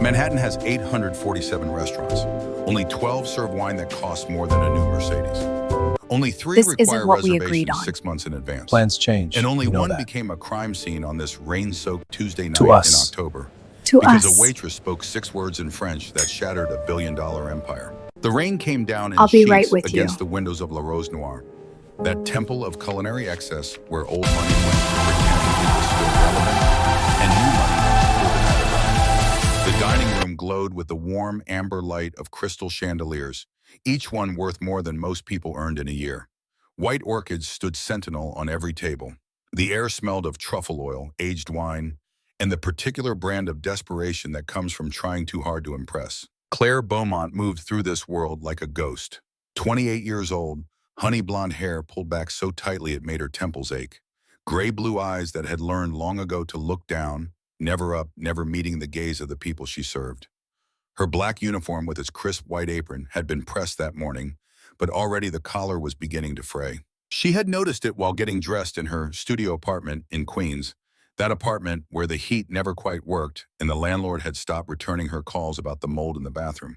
Manhattan has 847 restaurants. Only 12 serve wine that costs more than a new Mercedes. Only 3 This isn't require what we agreed reservations on. 6 months in advance. Plans change. And only you know one that. became a crime scene on this rain-soaked Tuesday night To in us. October. To Because us. a waitress spoke 6 words in French that shattered a billion-dollar empire. The rain came down in I'll be right sheets with you. against the windows of La Rose Noire, that temple of culinary excess where old money went to pretend it was still relevant, and new money went to prove it had arrived. The dining room glowed with the warm amber light of crystal chandeliers, each one worth more than most people earned in a year. White orchids stood sentinel on every table. The air smelled of truffle oil, aged wine, and the particular brand of desperation that comes from trying too hard to impress. Claire Beaumont moved through this world like a ghost. 28 years old, honey blonde hair pulled back so tightly it made her temples ache. Gray-blue eyes that had learned long ago to look down, never up, never meeting the gaze of the people she served. Her black uniform with its crisp white apron had been pressed that morning, but already the collar was beginning to fray. She had noticed it while getting dressed in her studio apartment in Queens, that apartment where the heat never quite worked and the landlord had stopped returning her calls about the mold in the bathroom.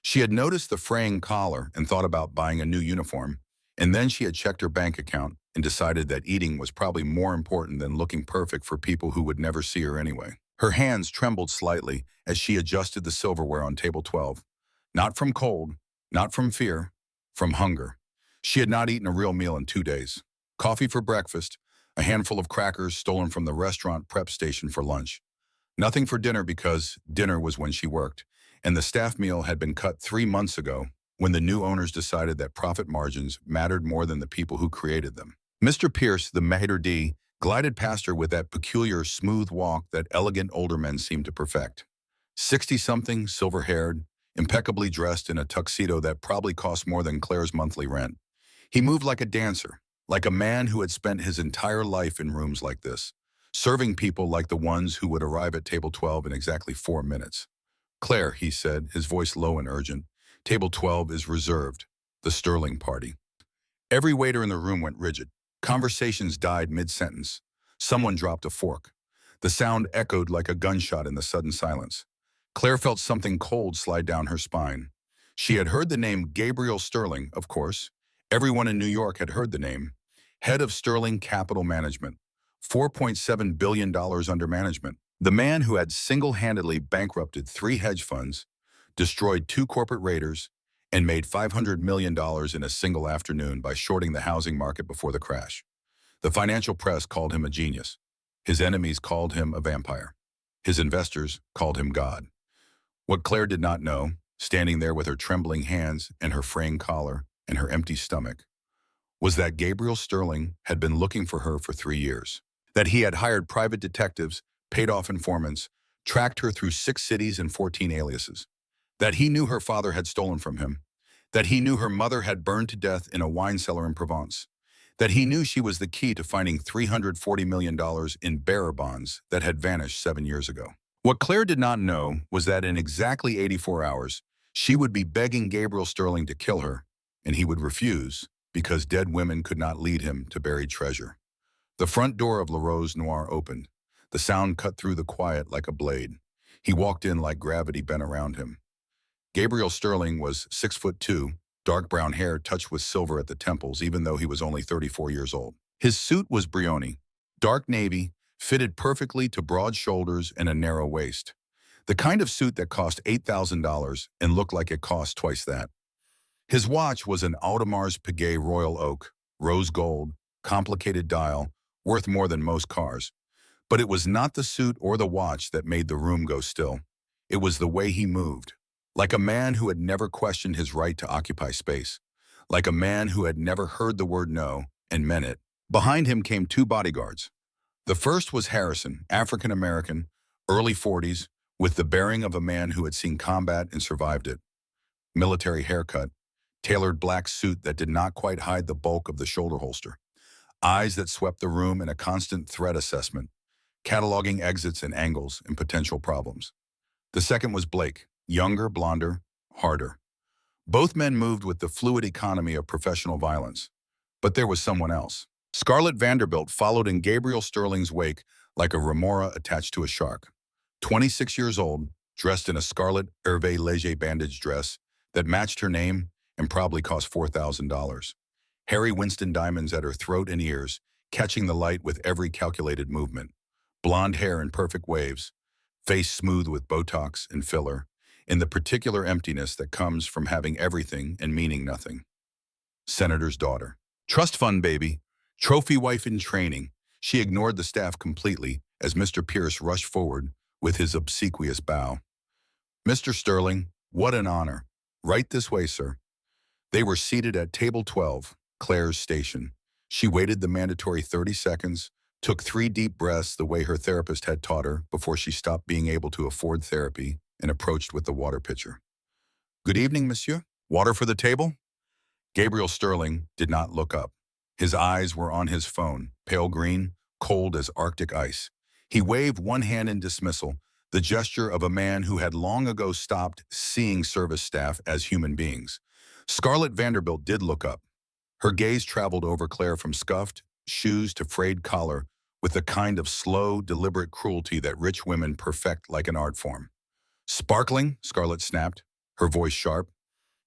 She had noticed the fraying collar and thought about buying a new uniform, and then she had checked her bank account and decided that eating was probably more important than looking perfect for people who would never see her anyway. Her hands trembled slightly as she adjusted the silverware on table 12. Not from cold, not from fear, from hunger. She had not eaten a real meal in 2 days. Coffee for breakfast, a handful of crackers stolen from the restaurant prep station for lunch. Nothing for dinner because dinner was when she worked, and the staff meal had been cut 3 months ago when the new owners decided that profit margins mattered more than the people who created them. Mr. Pierce, the maitre d', glided past her with that peculiar, smooth walk that elegant older men seemed to perfect. 60-something, silver-haired, impeccably dressed in a tuxedo that probably cost more than Claire's monthly rent. He moved like a dancer, like a man who had spent his entire life in rooms like this, serving people like the ones who would arrive at table 12 in exactly 4 minutes. "Claire," he said, his voice low and urgent, "table 12 is reserved, the Sterling party." Every waiter in the room went rigid. Conversations died mid-sentence. Someone dropped a fork. The sound echoed like a gunshot in the sudden silence. Claire felt something cold slide down her spine. She had heard the name Gabriel Sterling, of course. Everyone in New York had heard the name. Head of Sterling Capital Management. $4.7 billion under management. The man who had single-handedly bankrupted 3 hedge funds, destroyed 2 corporate raiders, and made $500 million in a single afternoon by shorting the housing market before the crash. The financial press called him a genius. His enemies called him a vampire. His investors called him God. What Claire did not know, standing there with her trembling hands and her fraying collar and her empty stomach, was that Gabriel Sterling had been looking for her for 3 years. That he had hired private detectives, paid off informants, tracked her through 6 cities and 14 aliases. That he knew her father had stolen from him. That he knew her mother had burned to death in a wine cellar in Provence. That he knew she was the key to finding $340 million in bearer bonds that had vanished 7 years ago. What Claire did not know was that in exactly 84 hours, she would be begging Gabriel Sterling to kill her, and he would refuse because dead women could not lead him to buried treasure. The front door of La Rose Noire opened. The sound cut through the quiet like a blade. He walked in like gravity bent around him. Gabriel Sterling was 6'2", dark brown hair touched with silver at the temples, even though he was only 34 years old. His suit was Brioni, dark navy, fitted perfectly to broad shoulders and a narrow waist. The kind of suit that cost $8,000 and looked like it cost twice that. His watch was an Audemars Piguet Royal Oak, rose gold, complicated dial, worth more than most cars. But it was not the suit or the watch that made the room go still. It was the way he moved. Like a man who had never questioned his right to occupy space. Like a man who had never heard the word no and meant it. Behind him came 2 bodyguards. The first was Harrison, African-American, early 40s, with the bearing of a man who had seen combat and survived it. Military haircut, tailored black suit that did not quite hide the bulk of the shoulder holster. Eyes that swept the room in a constant threat assessment, cataloging exits and angles and potential problems. The second was Blake, younger, blonder, harder. Both men moved with the fluid economy of professional violence. But there was someone else. Scarlett Vanderbilt followed in Gabriel Sterling's wake like a remora attached to a shark. 26 years old, dressed in a scarlet Hervé Léger bandage dress that matched her name and probably cost $4,000. Harry Winston diamonds at her throat and ears, catching the light with every calculated movement. Blonde hair in perfect waves, face smooth with Botox and filler, in the particular emptiness that comes from having everything and meaning nothing. Senator's daughter. Trust fund baby. Trophy wife in training. She ignored the staff completely as Mr. Pierce rushed forward with his obsequious bow. Mr. Sterling, what an honor. Right this way, sir. They were seated at table 12, Claire's station. She waited the mandatory 30 seconds, took 3 deep breaths the way her therapist had taught her before she stopped being able to afford therapy and approached with the water pitcher. Good evening, monsieur. Water for the table? Gabriel Sterling did not look up. His eyes were on his phone, pale green, cold as Arctic ice. He waved one hand in dismissal, the gesture of a man who had long ago stopped seeing service staff as human beings. Scarlett Vanderbilt did look up. Her gaze traveled over Claire from scuffed shoes to frayed collar with the kind of slow, deliberate cruelty that rich women perfect like an art form. Sparkling, Scarlett snapped, her voice sharp.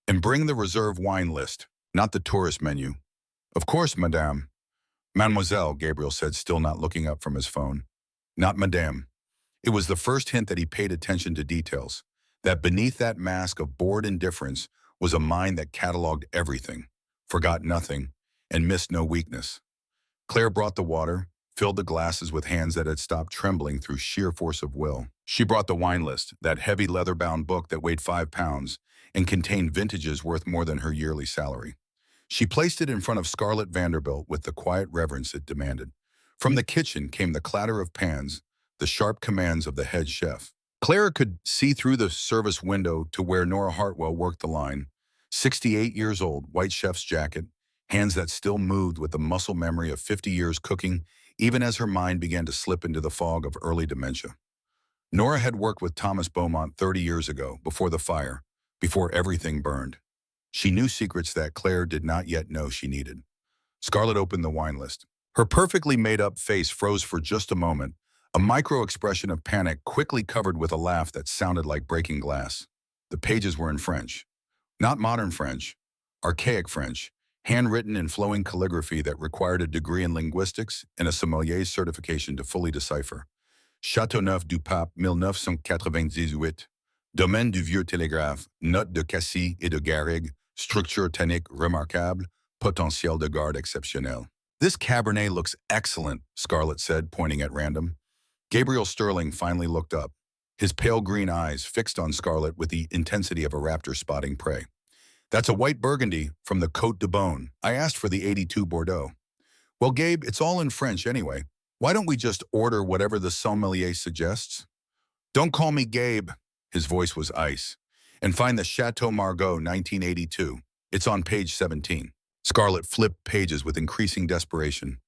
And bring the reserve wine list, not the tourist menu. Of course, madame. Mademoiselle, Gabriel said, still not looking up from his phone. Not madame. It was the first hint that he paid attention to details, that beneath that mask of bored indifference was a mind that cataloged everything, forgot nothing, and missed no weakness. Claire brought the water, filled the glasses with hands that had stopped trembling through sheer force of will. She brought the wine list, that heavy leather-bound book that weighed 5 pounds and contained vintages worth more than her yearly salary. She placed it in front of Scarlett Vanderbilt with the quiet reverence it demanded. From the kitchen came the clatter of pans, the sharp commands of the head chef. Claire could see through the service window to where Nora Hartwell worked the line. 68 years old, white chef's jacket, hands that still moved with the muscle memory of 50 years cooking, even as her mind began to slip into the fog of early dementia. Nora had worked with Thomas Beaumont 30 years ago, before the fire, before everything burned. She knew secrets that Claire did not yet know she needed. Scarlett opened the wine list. Her perfectly made-up face froze for just a moment, a micro-expression of panic quickly covered with a laugh that sounded like breaking glass. The pages were in French. Not modern French, archaic French, handwritten in flowing calligraphy that required a degree in linguistics and a sommelier's certification to fully decipher. Châteauneuf du Pape, 1998. Domaine du Vieux Télégraphe, note de Cassis et de Garrigue, structure tannique remarquable, potentiel de garde exceptionnel. This Cabernet looks excellent, Scarlett said, pointing at random. Gabriel Sterling finally looked up, his pale green eyes fixed on Scarlett with the intensity of a raptor spotting prey. That's a white Burgundy from the Côte de Beaune. I asked for the 82 Bordeaux. Well, Gabe, it's all in French anyway. Why don't we just order whatever the sommelier suggests? Don't call me Gabe. His voice was ice. And find the Chateau Margaux 1982. It's on page 17. Scarlett flipped pages with increasing desperation.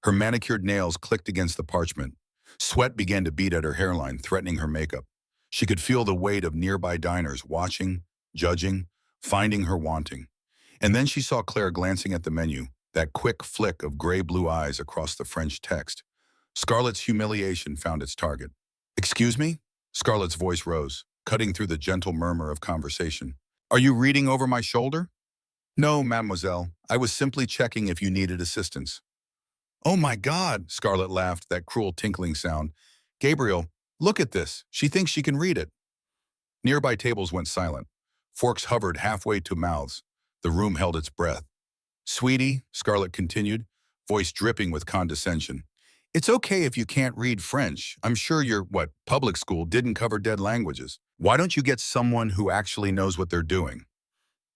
Her manicured nails clicked against the parchment. Sweat began to beat at her hairline, threatening her makeup. She could feel the weight of nearby diners watching, judging, finding her wanting. And then she saw Claire glancing at the menu, that quick flick of gray-blue eyes across the French text. Scarlett's humiliation found its target. Excuse me? Scarlett's voice rose, cutting through the gentle murmur of conversation. Are you reading over my shoulder? No, mademoiselle. I was simply checking if you needed assistance. Oh my God, Scarlett laughed, that cruel tinkling sound. Gabriel, look at this. She thinks she can read it. Nearby tables went silent. Forks hovered halfway to mouths. The room held its breath. Sweetie, Scarlett continued, voice dripping with condescension. It's okay if you can't read French. I'm sure your, public school didn't cover dead languages. Why don't you get someone who actually knows what they're doing?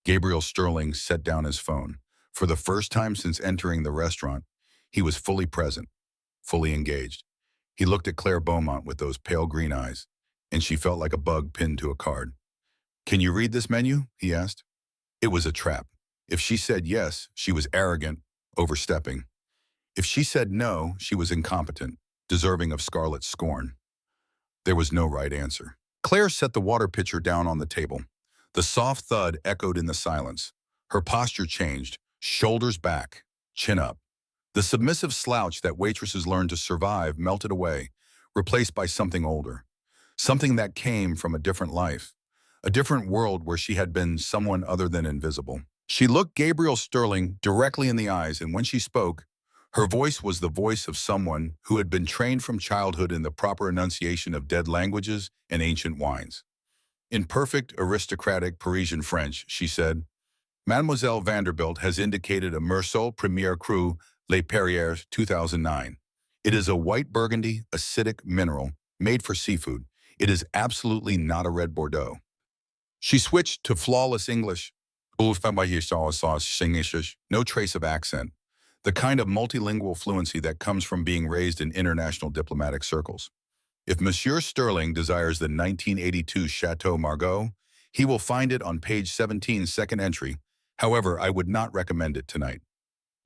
Gabriel Sterling set down his phone. For the first time since entering the restaurant, he was fully present, fully engaged. He looked at Claire Beaumont with those pale green eyes, and she felt like a bug pinned to a card. Can you read this menu? He asked. It was a trap. If she said yes, she was arrogant, overstepping. If she said no, she was incompetent, deserving of Scarlett's scorn. There was no right answer. Claire set the water pitcher down on the table. The soft thud echoed in the silence. Her posture changed, shoulders back, chin up. The submissive slouch that waitresses learned to survive melted away, replaced by something older. something that came from a different life, a different world where she had been someone other than invisible. She looked Gabriel Sterling directly in the eyes, and when she spoke, her voice was the voice of someone who had been trained from childhood in the proper enunciation of dead languages and ancient wines. In perfect aristocratic Parisian French, she said, Mademoiselle Vanderbilt has indicated a Meursault Premier Cru Les Perrières 2009. It is a white burgundy, acidic mineral made for seafood. It is absolutely not a red Bordeaux. She switched to flawless English. No trace of accent. The kind of multilingual fluency that comes from being raised in international diplomatic circles. If Monsieur Sterling desires the 1982 Chateau Margaux, he will find it on page 17, second entry. However, I would not recommend it tonight.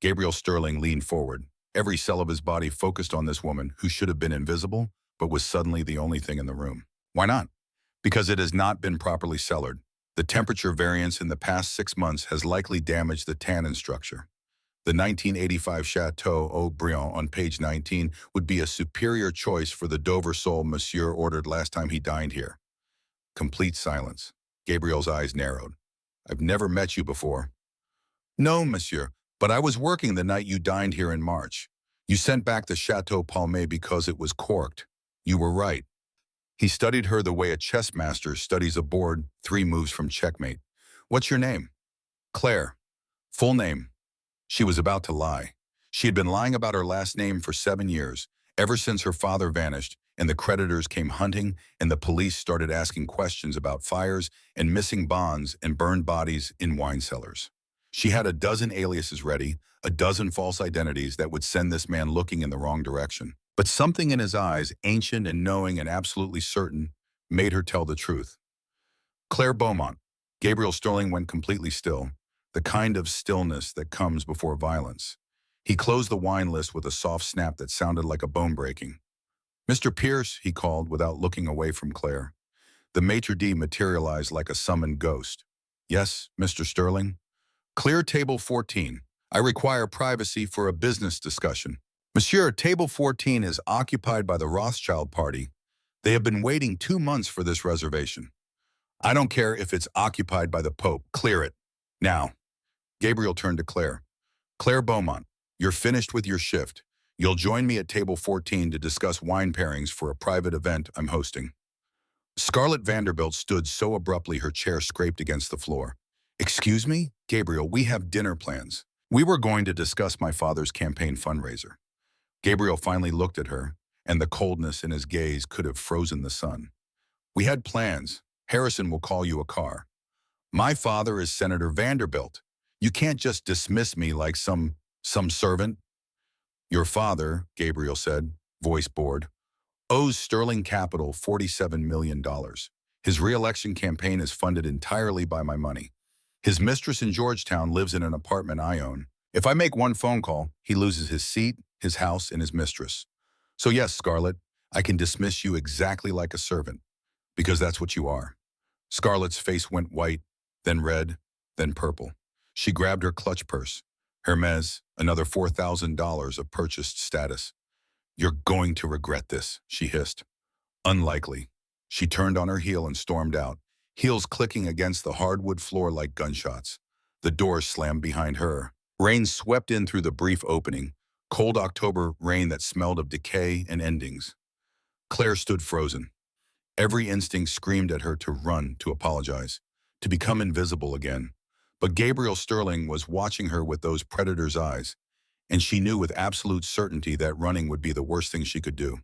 Gabriel Sterling leaned forward, every cell of his body focused on this woman who should have been invisible, but was suddenly the only thing in the room. Why not? Because it has not been properly cellared. The temperature variance in the past 6 months has likely damaged the tannin structure. The 1985 Chateau Haut-Brion on page 19 would be a superior choice for the Dover sole Monsieur ordered last time he dined here. Complete silence. Gabriel's eyes narrowed. I've never met you before. No, Monsieur, but I was working the night you dined here in March. You sent back the Chateau Palmé because it was corked. You were right. He studied her the way a chess master studies a board 3 moves from checkmate. What's your name? Claire. Full name. She was about to lie. She had been lying about her last name for 7 years, ever since her father vanished and the creditors came hunting and the police started asking questions about fires and missing bonds and burned bodies in wine cellars. She had a dozen aliases ready, a dozen false identities that would send this man looking in the wrong direction. But something in his eyes, ancient and knowing and absolutely certain, made her tell the truth. Claire Beaumont. Gabriel Sterling went completely still, the kind of stillness that comes before violence. He closed the wine list with a soft snap that sounded like a bone breaking. Mr. Pierce, he called without looking away from Claire. The maitre d' materialized like a summoned ghost. Yes, Mr. Sterling? Clear table 14. I require privacy for a business discussion. Monsieur, table 14 is occupied by the Rothschild party. They have been waiting 2 months for this reservation. I don't care if it's occupied by the Pope. Clear it. Now. Gabriel turned to Claire. Claire Beaumont, you're finished with your shift. You'll join me at table 14 to discuss wine pairings for a private event I'm hosting. Scarlett Vanderbilt stood so abruptly her chair scraped against the floor. Excuse me? Gabriel, we have dinner plans. We were going to discuss my father's campaign fundraiser. Gabriel finally looked at her, and the coldness in his gaze could have frozen the sun. We had plans. Harrison will call you a car. My father is Senator Vanderbilt. You can't just dismiss me like some servant. Your father, Gabriel said, voice bored, owes Sterling Capital $47 million. His re-election campaign is funded entirely by my money. His mistress in Georgetown lives in an apartment I own. If I make one phone call, he loses his seat, his house, and his mistress. So yes, Scarlett, I can dismiss you exactly like a servant, because that's what you are. Scarlett's face went white, then red, then purple. She grabbed her clutch purse. Hermes, another $4,000 of purchased status. You're going to regret this, she hissed. Unlikely. She turned on her heel and stormed out, heels clicking against the hardwood floor like gunshots. The doors slammed behind her. Rain swept in through the brief opening, cold October rain that smelled of decay and endings. Claire stood frozen. Every instinct screamed at her to run, to apologize, to become invisible again. But Gabriel Sterling was watching her with those predator's eyes, and she knew with absolute certainty that running would be the worst thing she could do.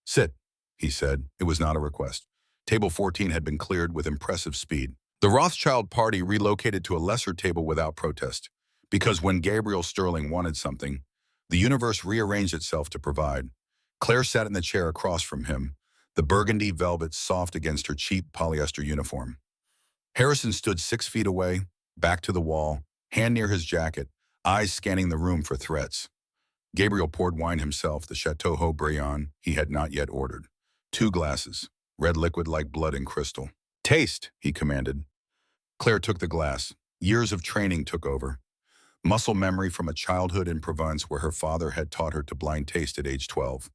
Sit, he said. It was not a request. Table 14 had been cleared with impressive speed. The Rothschild party relocated to a lesser table without protest, because when Gabriel Sterling wanted something, the universe rearranged itself to provide. Claire sat in the chair across from him, the burgundy velvet soft against her cheap polyester uniform. Harrison stood 6 feet away, back to the wall, hand near his jacket, eyes scanning the room for threats. Gabriel poured wine himself, the Chateau Haut-Brion he had not yet ordered. 2 glasses, red liquid like blood and crystal. Taste, he commanded. Claire took the glass. Years of training took over. Muscle memory from a childhood in Provence where her father had taught her to blind taste at age 12.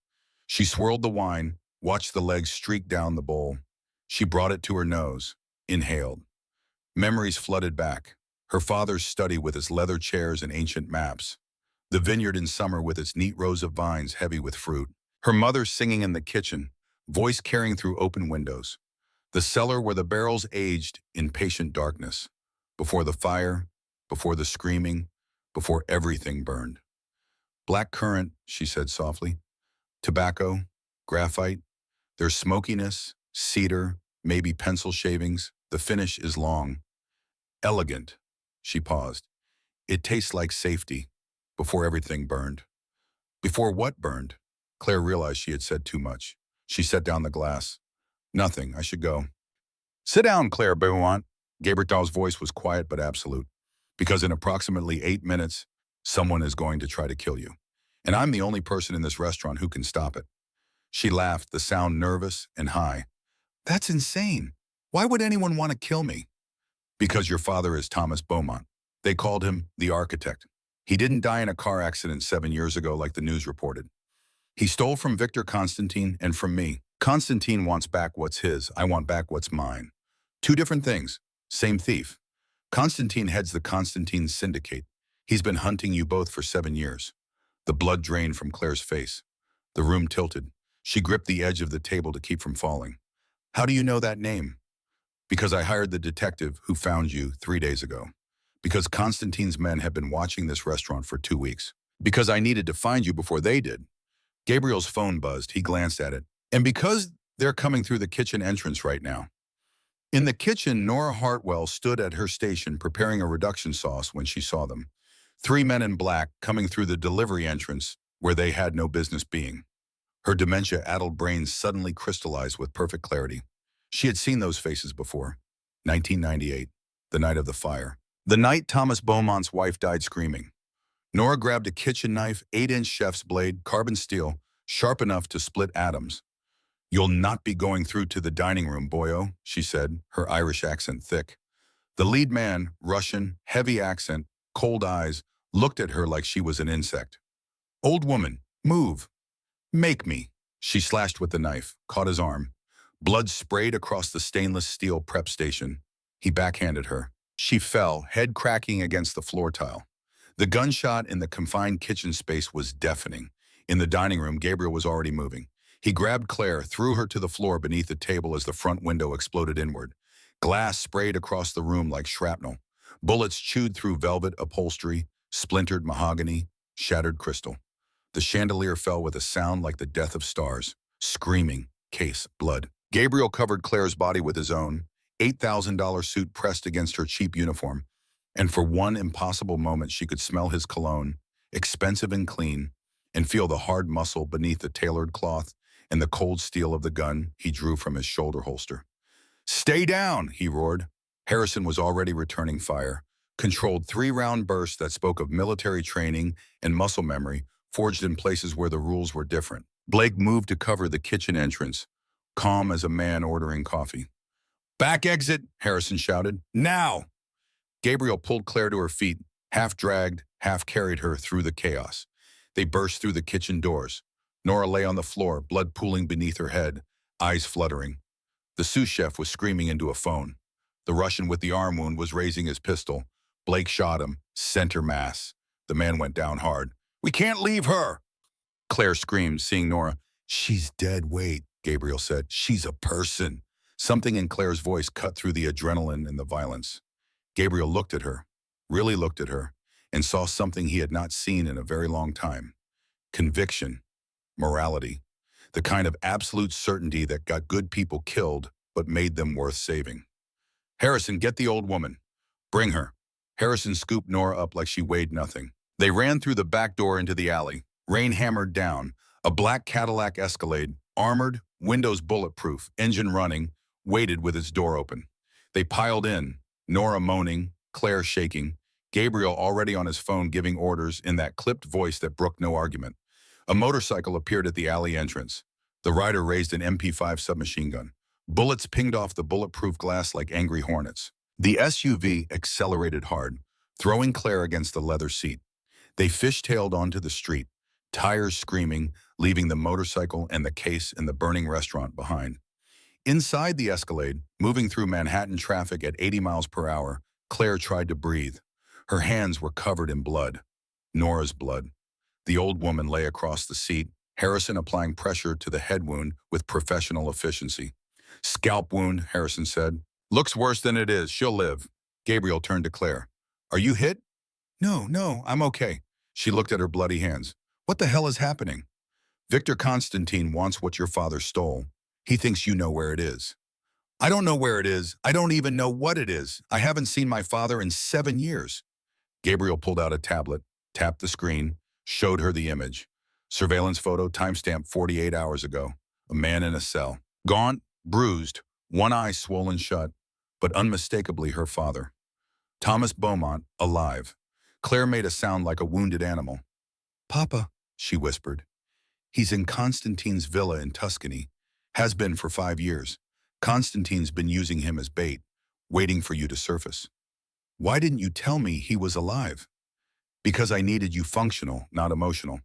She swirled the wine, watched the legs streak down the bowl. She brought it to her nose, inhaled. Memories flooded back. Her father's study with its leather chairs and ancient maps. The vineyard in summer with its neat rows of vines heavy with fruit. Her mother singing in the kitchen, voice carrying through open windows. The cellar where the barrels aged in patient darkness. Before the fire, before the screaming, before everything burned. Black currant, she said softly. Tobacco, graphite. There's smokiness, cedar, maybe pencil shavings. The finish is long. Elegant. She paused. It tastes like safety. Before everything burned. Before what burned? Claire realized she had said too much. She set down the glass. Nothing. I should go. Sit down, Claire Beaumont. Gabriel's voice was quiet but absolute. Because in approximately 8 minutes, someone is going to try to kill you. And I'm the only person in this restaurant who can stop it. She laughed, the sound nervous and high. That's insane. Why would anyone want to kill me? Because your father is Thomas Beaumont. They called him the architect. He didn't die in a car accident 7 years ago like the news reported. He stole from Victor Constantine and from me. Constantine wants back what's his. I want back what's mine. Two different things. Same thief. Constantine heads the Constantine Syndicate. He's been hunting you both for 7 years. The blood drained from Claire's face. The room tilted. She gripped the edge of the table to keep from falling. How do you know that name? Because I hired the detective who found you 3 days ago. Because Constantine's men have been watching this restaurant for 2 weeks. Because I needed to find you before they did. Gabriel's phone buzzed. He glanced at it. And because they're coming through the kitchen entrance right now. In the kitchen, Nora Hartwell stood at her station preparing a reduction sauce when she saw them. 3 men in black coming through the delivery entrance where they had no business being. Her dementia-addled brain suddenly crystallized with perfect clarity. She had seen those faces before. 1998, the night of the fire. The night Thomas Beaumont's wife died screaming. Nora grabbed a kitchen knife, 8-inch chef's blade, carbon steel, sharp enough to split atoms. You'll not be going through to the dining room, boyo, she said, her Irish accent thick. The lead man, Russian, heavy accent, cold eyes, looked at her like she was an insect. Old woman, move. Make me. She slashed with the knife, caught his arm. Blood sprayed across the stainless steel prep station. He backhanded her. She fell, head cracking against the floor tile. The gunshot in the confined kitchen space was deafening. In the dining room, Gabriel was already moving. He grabbed Claire, threw her to the floor beneath the table as the front window exploded inward. Glass sprayed across the room like shrapnel. Bullets chewed through velvet upholstery, splintered mahogany, shattered crystal. The chandelier fell with a sound like the death of stars. Screaming, case, blood. Gabriel covered Claire's body with his own, $8,000 suit pressed against her cheap uniform, and for one impossible moment she could smell his cologne, expensive and clean, and feel the hard muscle beneath the tailored cloth and the cold steel of the gun he drew from his shoulder holster. Stay down, he roared. Harrison was already returning fire, controlled 3-round bursts that spoke of military training and muscle memory forged in places where the rules were different. Blake moved to cover the kitchen entrance, calm as a man ordering coffee. Back exit, Harrison shouted. Now! Gabriel pulled Claire to her feet, half dragged, half carried her through the chaos. They burst through the kitchen doors. Nora lay on the floor, blood pooling beneath her head, eyes fluttering. The sous chef was screaming into a phone. The Russian with the arm wound was raising his pistol. Blake shot him, center mass. The man went down hard. We can't leave her! Claire screamed, seeing Nora. She's dead, wait, Gabriel said. She's a person. Something in Claire's voice cut through the adrenaline and the violence. Gabriel looked at her, really looked at her, and saw something he had not seen in a very long time. Conviction, morality, the kind of absolute certainty that got good people killed but made them worth saving. Harrison, get the old woman. Bring her. Harrison scooped Nora up like she weighed nothing. They ran through the back door into the alley. Rain hammered down. A black Cadillac Escalade, armored, windows bulletproof, engine running, waited with its door open. They piled in, Nora moaning, Claire shaking, Gabriel already on his phone giving orders in that clipped voice that brooked no argument. A motorcycle appeared at the alley entrance. The rider raised an MP5 submachine gun. Bullets pinged off the bulletproof glass like angry hornets. The SUV accelerated hard, throwing Claire against the leather seat. They fishtailed onto the street. tires screaming, leaving the motorcycle and the case in the burning restaurant behind. Inside the Escalade, moving through Manhattan traffic at 80 miles per hour, Claire tried to breathe. Her hands were covered in blood. Nora's blood. The old woman lay across the seat, Harrison applying pressure to the head wound with professional efficiency. Scalp wound, Harrison said. Looks worse than it is. She'll live. Gabriel turned to Claire. Are you hit? No, I'm okay. She looked at her bloody hands. What the hell is happening? Victor Constantine wants what your father stole. He thinks you know where it is. I don't know where it is. I don't even know what it is. I haven't seen my father in 7 years. Gabriel pulled out a tablet, tapped the screen, showed her the image. Surveillance photo timestamped 48 hours ago. A man in a cell. Gaunt, bruised, one eye swollen shut, but unmistakably her father. Thomas Beaumont, alive. Claire made a sound like a wounded animal. Papa, she whispered. He's in Constantine's villa in Tuscany. Has been for 5 years. Constantine's been using him as bait, waiting for you to surface. Why didn't you tell me he was alive? Because I needed you functional, not emotional.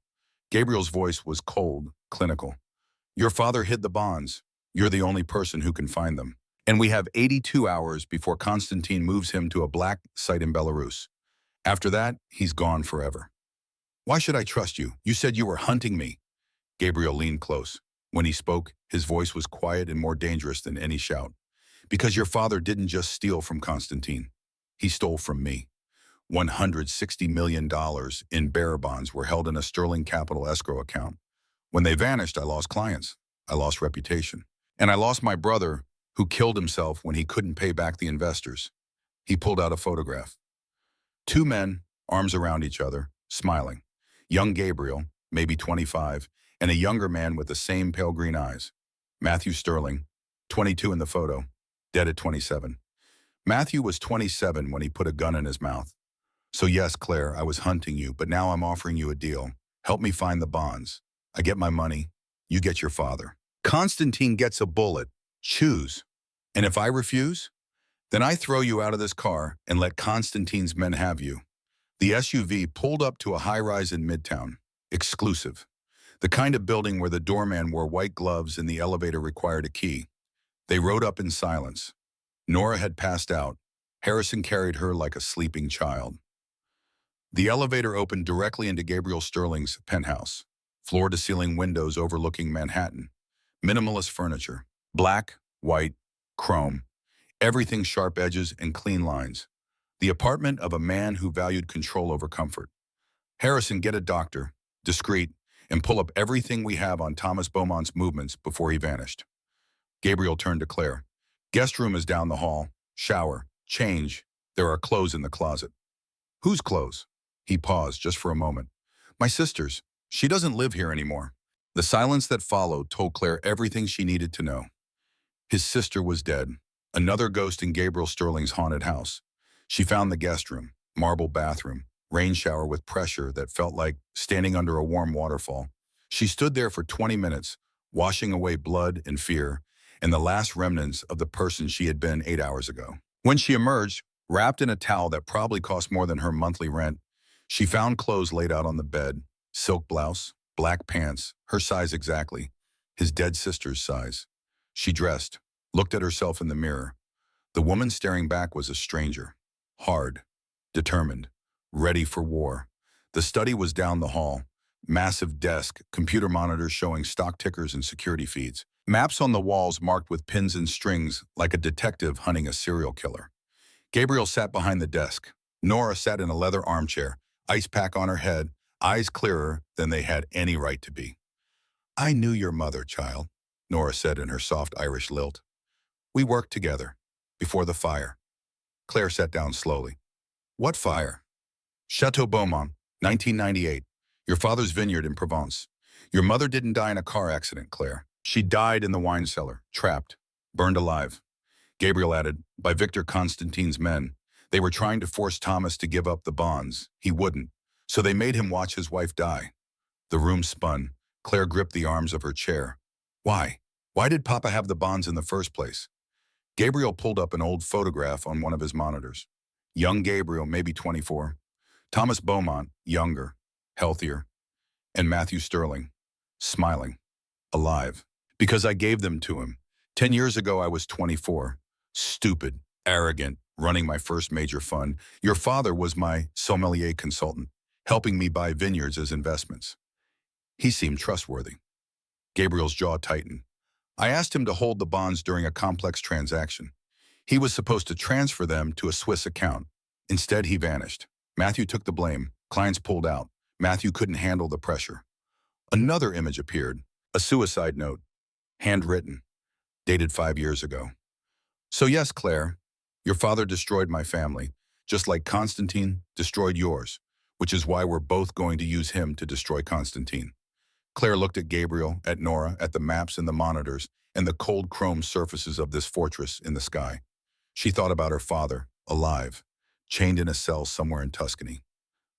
Gabriel's voice was cold, clinical. Your father hid the bonds. You're the only person who can find them. And we have 82 hours before Constantine moves him to a black site in Belarus. After that, he's gone forever. Why should I trust you? You said you were hunting me. Gabriel leaned close. When he spoke, his voice was quiet and more dangerous than any shout. Because your father didn't just steal from Constantine. He stole from me. $160 million in bearer bonds were held in a sterling capital escrow account. When they vanished, I lost clients. I lost reputation. And I lost my brother, who killed himself when he couldn't pay back the investors. He pulled out a photograph. 2 men, arms around each other, smiling. Young Gabriel, maybe 25, and a younger man with the same pale green eyes. Matthew Sterling, 22 in the photo, dead at 27. Matthew was 27 when he put a gun in his mouth. So yes, Claire, I was hunting you, but now I'm offering you a deal. Help me find the bonds. I get my money. You get your father. Constantine gets a bullet. Choose. And if I refuse, then I throw you out of this car and let Constantine's men have you. The SUV pulled up to a high-rise in Midtown. Exclusive. The kind of building where the doorman wore white gloves and the elevator required a key. They rode up in silence. Nora had passed out. Harrison carried her like a sleeping child. The elevator opened directly into Gabriel Sterling's penthouse. Floor-to-ceiling windows overlooking Manhattan. Minimalist furniture. Black, white, chrome. Everything sharp edges and clean lines. The apartment of a man who valued control over comfort. Harrison, get a doctor, discreet, and pull up everything we have on Thomas Beaumont's movements before he vanished. Gabriel turned to Claire. Guest room is down the hall. Shower. Change. There are clothes in the closet. Whose clothes? He paused just for a moment. My sister's. She doesn't live here anymore. The silence that followed told Claire everything she needed to know. His sister was dead. Another ghost in Gabriel Sterling's haunted house. She found the guest room, marble bathroom, rain shower with pressure that felt like standing under a warm waterfall. She stood there for 20 minutes, washing away blood and fear, and the last remnants of the person she had been 8 hours ago. When she emerged, wrapped in a towel that probably cost more than her monthly rent, she found clothes laid out on the bed, silk blouse, black pants, her size exactly, his dead sister's size. She dressed, looked at herself in the mirror. The woman staring back was a stranger, hard, determined, ready for war. The study was down the hall, massive desk, computer monitors showing stock tickers and security feeds. Maps on the walls marked with pins and strings like a detective hunting a serial killer. Gabriel sat behind the desk. Nora sat in a leather armchair, ice pack on her head, eyes clearer than they had any right to be. I knew your mother, child, Nora said in her soft Irish lilt. We worked together, before the fire. Claire sat down slowly. What fire? Chateau Beaumont, 1998. Your father's vineyard in Provence. Your mother didn't die in a car accident, Claire. She died in the wine cellar, trapped, burned alive. Gabriel added, by Victor Constantine's men. They were trying to force Thomas to give up the bonds. He wouldn't. So they made him watch his wife die. The room spun. Claire gripped the arms of her chair. Why? Why did Papa have the bonds in the first place? Gabriel pulled up an old photograph on one of his monitors. Young Gabriel, maybe 24. Thomas Beaumont, younger, healthier. And Matthew Sterling, smiling, alive. Because I gave them to him. 10 years ago, I was 24. Stupid, arrogant, running my first major fund. Your father was my sommelier consultant, helping me buy vineyards as investments. He seemed trustworthy. Gabriel's jaw tightened. I asked him to hold the bonds during a complex transaction. He was supposed to transfer them to a Swiss account. Instead, he vanished. Matthew took the blame. Clients pulled out. Matthew couldn't handle the pressure. Another image appeared, a suicide note, handwritten, dated 5 years ago. So yes, Claire, your father destroyed my family, just like Constantine destroyed yours, which is why we're both going to use him to destroy Constantine. Claire looked at Gabriel, at Nora, at the maps and the monitors, and the cold chrome surfaces of this fortress in the sky. She thought about her father, alive, chained in a cell somewhere in Tuscany.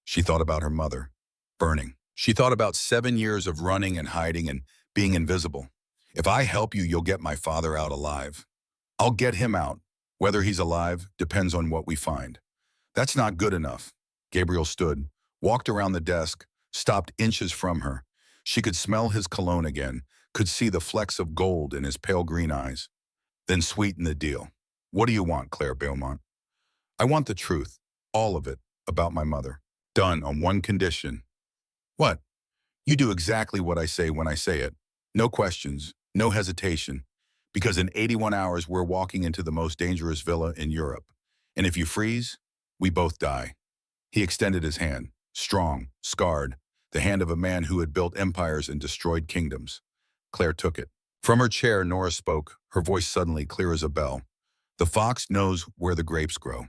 She thought about her mother, burning. She thought about 7 years of running and hiding and being invisible. If I help you, you'll get my father out alive. I'll get him out. Whether he's alive depends on what we find. That's not good enough. Gabriel stood, walked around the desk, stopped inches from her. She could smell his cologne again, could see the flecks of gold in his pale green eyes. Then sweeten the deal. What do you want, Claire Beaumont? I want the truth, all of it, about my mother. Done on one condition. What? You do exactly what I say when I say it. No questions, no hesitation. Because in 81 hours, we're walking into the most dangerous villa in Europe. And if you freeze, we both die. He extended his hand, strong, scarred, the hand of a man who had built empires and destroyed kingdoms. Claire took it. From her chair, Nora spoke, her voice suddenly clear as a bell. The fox knows where the grapes grow.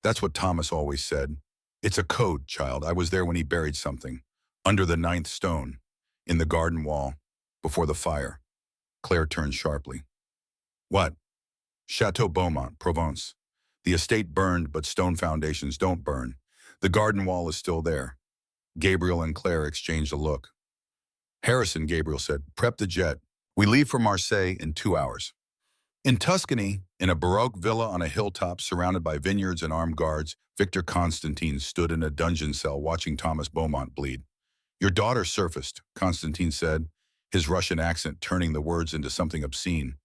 That's what Thomas always said. It's a code, child. I was there when he buried something. Under the 9th stone, in the garden wall, before the fire. Claire turned sharply. What? Chateau Beaumont, Provence. The estate burned, but stone foundations don't burn. The garden wall is still there. Gabriel and Claire exchanged a look. Harrison, Gabriel said, prep the jet. We leave for Marseille in 2 hours. In Tuscany, in a Baroque villa on a hilltop surrounded by vineyards and armed guards, Victor Constantine stood in a dungeon cell watching Thomas Beaumont bleed. Your daughter surfaced, Constantine said, his Russian accent turning the words into something obscene.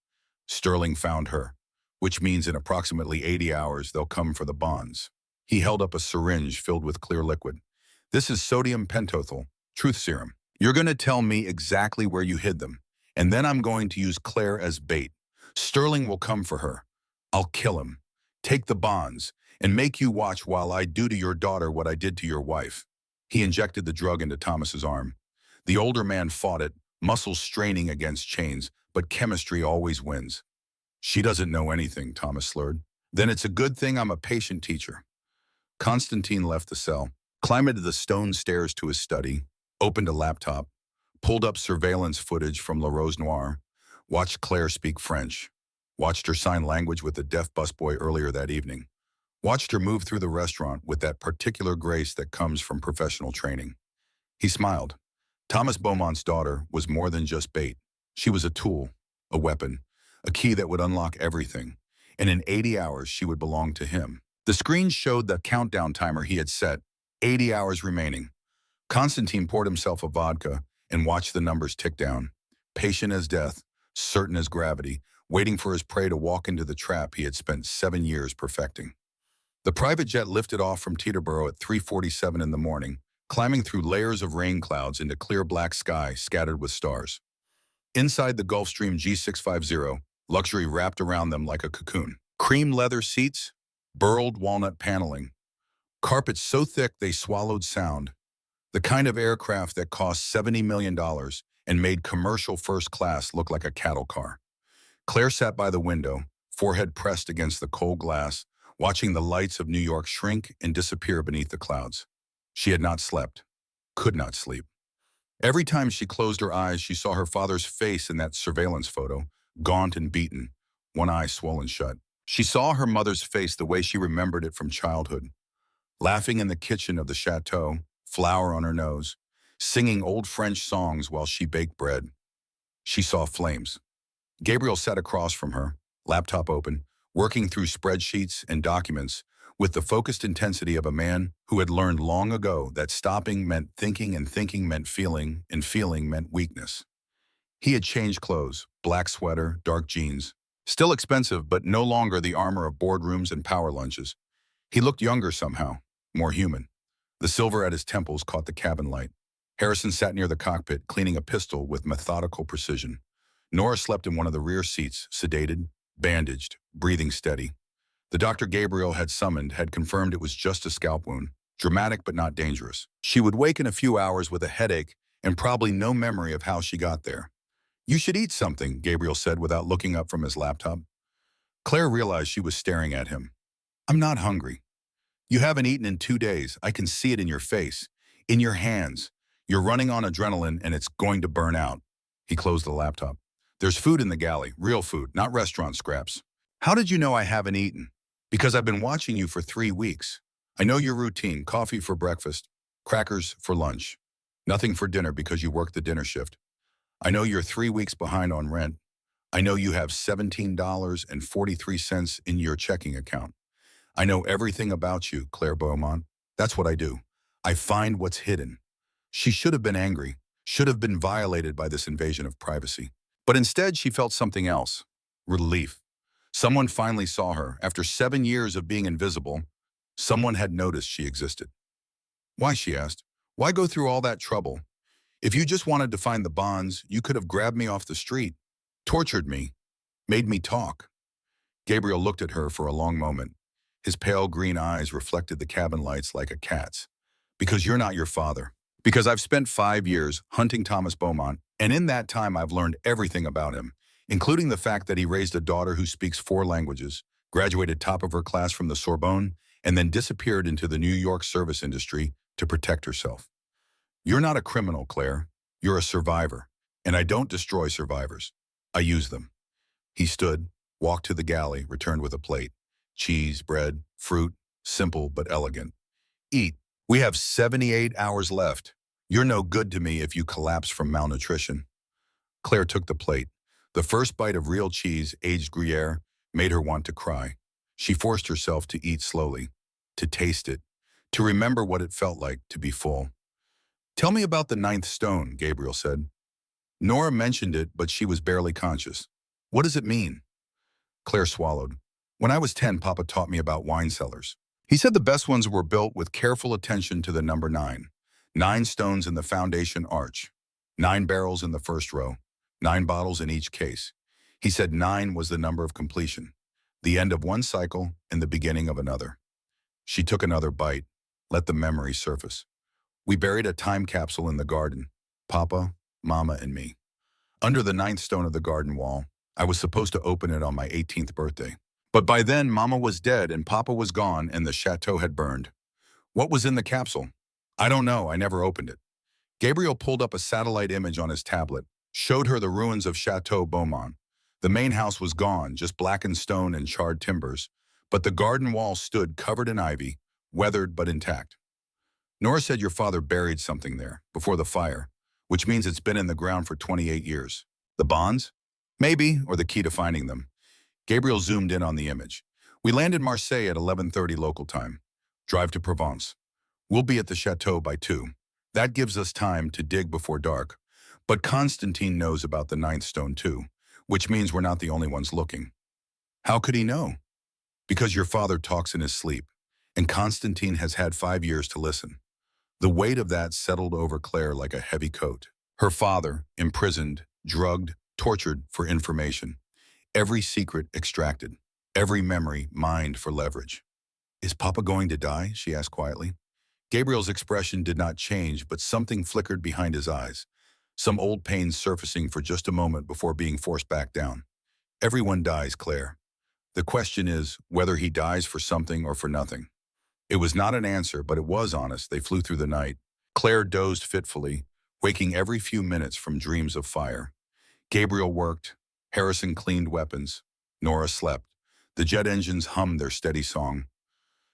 Sterling found her, which means in approximately 80 hours they'll come for the bonds. He held up a syringe filled with clear liquid. This is sodium pentothal, truth serum. You're going to tell me exactly where you hid them, and then I'm going to use Claire as bait. Sterling will come for her. I'll kill him, take the bonds, and make you watch while I do to your daughter what I did to your wife. He injected the drug into Thomas's arm. The older man fought it, muscles straining against chains, but chemistry always wins. She doesn't know anything, Thomas slurred. Then it's a good thing I'm a patient teacher. Constantine left the cell, climbed the stone stairs to his study, opened a laptop, pulled up surveillance footage from La Rose Noire, watched Claire speak French, watched her sign language with the deaf busboy earlier that evening, watched her move through the restaurant with that particular grace that comes from professional training. He smiled. Thomas Beaumont's daughter was more than just bait. She was a tool, a weapon, a key that would unlock everything, and in 80 hours she would belong to him. The screen showed the countdown timer he had set, 80 hours remaining. Constantine poured himself a vodka and watched the numbers tick down, patient as death, certain as gravity, waiting for his prey to walk into the trap he had spent 7 years perfecting. The private jet lifted off from Teterboro at 3:47 in the morning, climbing through layers of rain clouds into clear black sky scattered with stars. Inside the Gulfstream G650, luxury wrapped around them like a cocoon. Cream leather seats, burled walnut paneling, carpets so thick they swallowed sound. The kind of aircraft that cost $70 million and made commercial first class look like a cattle car. Claire sat by the window, forehead pressed against the cold glass, watching the lights of New York shrink and disappear beneath the clouds. She had not slept, could not sleep. Every time she closed her eyes, she saw her father's face in that surveillance photo, gaunt and beaten, one eye swollen shut. She saw her mother's face the way she remembered it from childhood, laughing in the kitchen of the chateau, flour on her nose, singing old French songs while she baked bread. She saw flames. Gabriel sat across from her, laptop open, working through spreadsheets and documents with the focused intensity of a man who had learned long ago that stopping meant thinking and thinking meant feeling and feeling meant weakness. He had changed clothes, black sweater, dark jeans. Still expensive, but no longer the armor of boardrooms and power lunches. He looked younger somehow, more human. The silver at his temples caught the cabin light. Harrison sat near the cockpit, cleaning a pistol with methodical precision. Nora slept in one of the rear seats, sedated, bandaged, breathing steady. The doctor Gabriel had summoned had confirmed it was just a scalp wound, dramatic but not dangerous. She would wake in a few hours with a headache and probably no memory of how she got there. "You should eat something," Gabriel said without looking up from his laptop. Claire realized she was staring at him. "I'm not hungry." "You haven't eaten in 2 days. I can see it in your face, in your hands. You're running on adrenaline and it's going to burn out." He closed the laptop. "There's food in the galley, real food, not restaurant scraps." "How did you know I haven't eaten?" "Because I've been watching you for 3 weeks. I know your routine, coffee for breakfast, crackers for lunch, nothing for dinner because you work the dinner shift. I know you're 3 weeks behind on rent. I know you have $17.43 in your checking account. I know everything about you, Claire Beaumont. That's what I do. I find what's hidden." She should have been angry, should have been violated by this invasion of privacy. But instead, she felt something else. Relief. Someone finally saw her. After 7 years of being invisible, someone had noticed she existed. "Why?" she asked. "Why go through all that trouble? If you just wanted to find the bonds, you could have grabbed me off the street, tortured me, made me talk." Gabriel looked at her for a long moment. His pale green eyes reflected the cabin lights like a cat's. "Because you're not your father. Because I've spent 5 years hunting Thomas Beaumont, and in that time I've learned everything about him, including the fact that he raised a daughter who speaks 4 languages, graduated top of her class from the Sorbonne, and then disappeared into the New York service industry to protect herself. You're not a criminal, Claire. You're a survivor, and I don't destroy survivors. I use them." He stood, walked to the galley, returned with a plate. Cheese, bread, fruit, simple but elegant. "Eat. We have 78 hours left. You're no good to me if you collapse from malnutrition." Claire took the plate. The first bite of real cheese, aged Gruyere, made her want to cry. She forced herself to eat slowly, to taste it, to remember what it felt like to be full. "Tell me about the ninth stone," Gabriel said. Nora mentioned it, but she was barely conscious. "What does it mean?" Claire swallowed. "When I was 10, Papa taught me about wine cellars. He said the best ones were built with careful attention to the number 9. 9 stones in the foundation arch. 9 barrels in the first row. 9 bottles in each case. He said 9 was the number of completion, the end of one cycle and the beginning of another." She took another bite, let the memory surface. "We buried a time capsule in the garden, Papa, Mama, and me. Under the 9th stone of the garden wall. I was supposed to open it on my 18th birthday. But by then, Mama was dead and Papa was gone and the chateau had burned. What was in the capsule? I don't know, I never opened it." Gabriel pulled up a satellite image on his tablet, showed her the ruins of Chateau Beaumont. The main house was gone, just blackened stone and charred timbers, but the garden wall stood covered in ivy, weathered but intact. "Nora said your father buried something there, before the fire, which means it's been in the ground for 28 years. The bonds? Maybe, or the key to finding them." Gabriel zoomed in on the image. "We land in Marseille at 11:30 local time. Drive to Provence. We'll be at the chateau by 2. That gives us time to dig before dark. But Constantine knows about the 9th stone too, which means we're not the only ones looking." "How could he know?" "Because your father talks in his sleep, and Constantine has had 5 years to listen." The weight of that settled over Claire like a heavy coat. Her father, imprisoned, drugged, tortured for information. Every secret extracted. Every memory mined for leverage. "Is Papa going to die?" she asked quietly. Gabriel's expression did not change, but something flickered behind his eyes. Some old pain surfacing for just a moment before being forced back down. "Everyone dies, Claire. The question is whether he dies for something or for nothing." It was not an answer, but it was honest. They flew through the night. Claire dozed fitfully, waking every few minutes from dreams of fire. Gabriel worked. Harrison cleaned weapons. Nora slept. The jet engines hummed their steady song.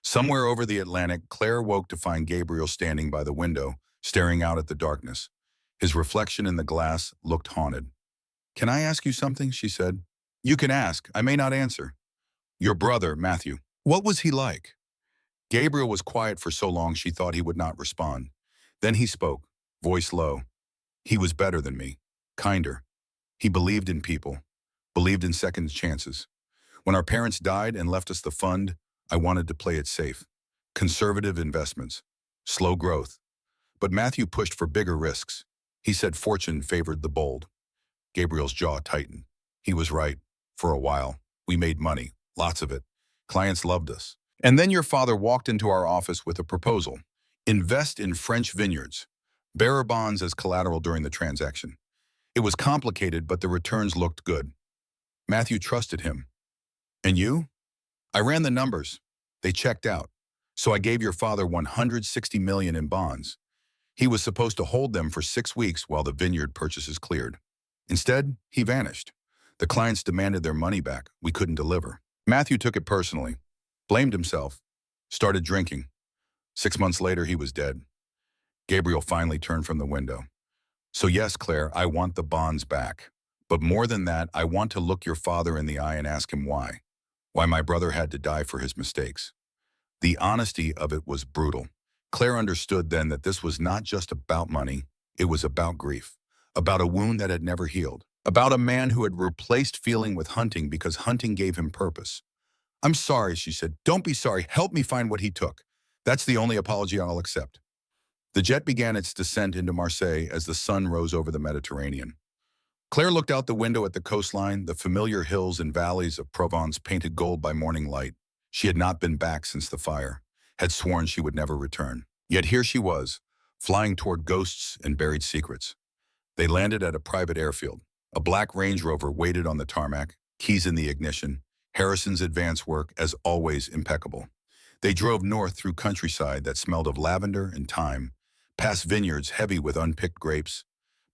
Somewhere over the Atlantic, Claire woke to find Gabriel standing by the window, staring out at the darkness. His reflection in the glass looked haunted. "Can I ask you something?" she said. "You can ask. I may not answer." "Your brother, Matthew. What was he like?" Gabriel was quiet for so long she thought he would not respond. Then he spoke, voice low. He was better than me, kinder. He believed in people, believed in second chances. When our parents died and left us the fund, I wanted to play it safe. Conservative investments, slow growth. But Matthew pushed for bigger risks. He said fortune favored the bold. Gabriel's jaw tightened. He was right. For a while, we made money, lots of it. Clients loved us. And then your father walked into our office with a proposal. Invest in French vineyards. Bearer bonds as collateral during the transaction. It was complicated, but the returns looked good. Matthew trusted him. And you? I ran the numbers. They checked out. So I gave your father $160 million in bonds. He was supposed to hold them for 6 weeks while the vineyard purchases cleared. Instead, he vanished. The clients demanded their money back. We couldn't deliver. Matthew took it personally, blamed himself, started drinking. 6 months later, he was dead. Gabriel finally turned from the window. So yes, Claire, I want the bonds back. But more than that, I want to look your father in the eye and ask him why. Why my brother had to die for his mistakes. The honesty of it was brutal. Claire understood then that this was not just about money, it was about grief, about a wound that had never healed, about a man who had replaced feeling with hunting because hunting gave him purpose. I'm sorry, she said. Don't be sorry. Help me find what he took. That's the only apology I'll accept. The jet began its descent into Marseille as the sun rose over the Mediterranean. Claire looked out the window at the coastline, the familiar hills and valleys of Provence painted gold by morning light. She had not been back since the fire, had sworn she would never return. Yet here she was, flying toward ghosts and buried secrets. They landed at a private airfield. A black Range Rover waited on the tarmac, keys in the ignition. Harrison's advance work, as always, impeccable. They drove north through countryside that smelled of lavender and thyme, past vineyards heavy with unpicked grapes,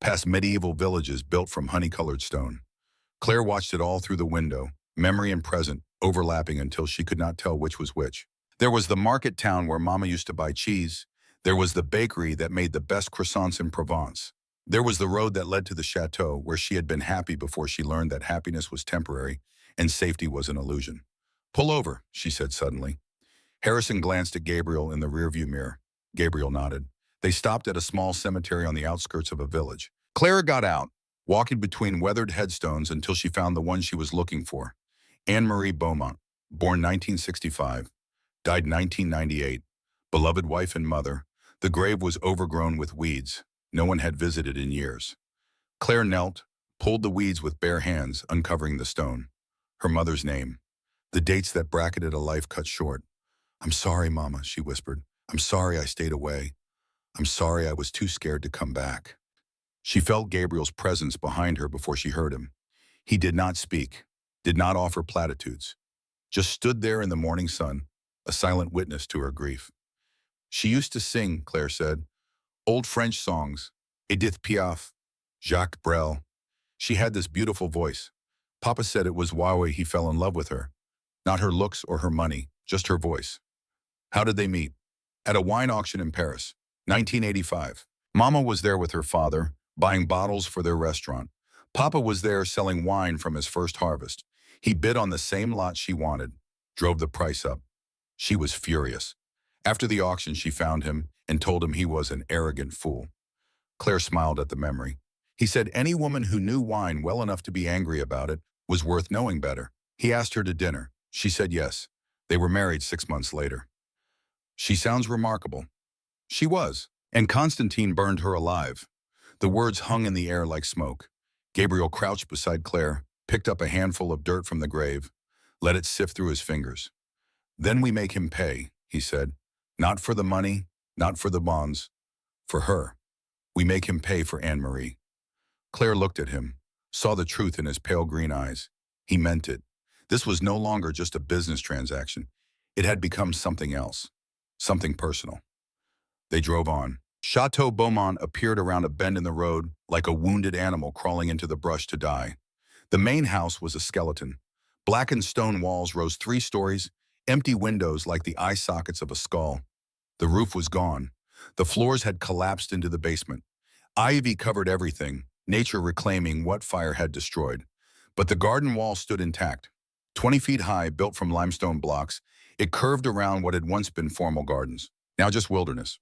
past medieval villages built from honey-colored stone. Claire watched it all through the window, memory and present, overlapping until she could not tell which was which. There was the market town where Mama used to buy cheese. There was the bakery that made the best croissants in Provence. There was the road that led to the chateau where she had been happy before she learned that happiness was temporary and safety was an illusion. Pull over, she said suddenly. Harrison glanced at Gabriel in the rearview mirror. Gabriel nodded. They stopped at a small cemetery on the outskirts of a village. Clara got out, walking between weathered headstones until she found the one she was looking for. Anne-Marie Beaumont, born 1965, died 1998, beloved wife and mother. The grave was overgrown with weeds. No one had visited in years. Claire knelt, pulled the weeds with bare hands, uncovering the stone. Her mother's name. The dates that bracketed a life cut short. I'm sorry, Mama, she whispered. I'm sorry I stayed away. I'm sorry I was too scared to come back. She felt Gabriel's presence behind her before she heard him. He did not speak, did not offer platitudes, just stood there in the morning sun, a silent witness to her grief. She used to sing, Claire said, old French songs, Edith Piaf, Jacques Brel. She had this beautiful voice. Papa said it was why he fell in love with her. Not her looks or her money, just her voice. How did they meet? At a wine auction in Paris, 1985. Mama was there with her father, buying bottles for their restaurant. Papa was there selling wine from his first harvest. He bid on the same lot she wanted, drove the price up. She was furious. After the auction, she found him and told him he was an arrogant fool. Claire smiled at the memory. He said any woman who knew wine well enough to be angry about it was worth knowing better. He asked her to dinner. She said yes. They were married 6 months later. She sounds remarkable. She was, and Constantine burned her alive. The words hung in the air like smoke. Gabriel crouched beside Claire, picked up a handful of dirt from the grave, let it sift through his fingers. Then we make him pay, he said. Not for the money, not for the bonds, for her. We make him pay for Anne-Marie. Claire looked at him, saw the truth in his pale green eyes. He meant it. This was no longer just a business transaction. It had become something else, something personal. They drove on. Chateau Beaumont appeared around a bend in the road like a wounded animal crawling into the brush to die. The main house was a skeleton. Blackened stone walls rose 3 stories, empty windows like the eye sockets of a skull. The roof was gone. The floors had collapsed into the basement. Ivy covered everything, nature reclaiming what fire had destroyed. But the garden wall stood intact. 20 feet high, built from limestone blocks, It curved around what had once been formal gardens, now just wilderness.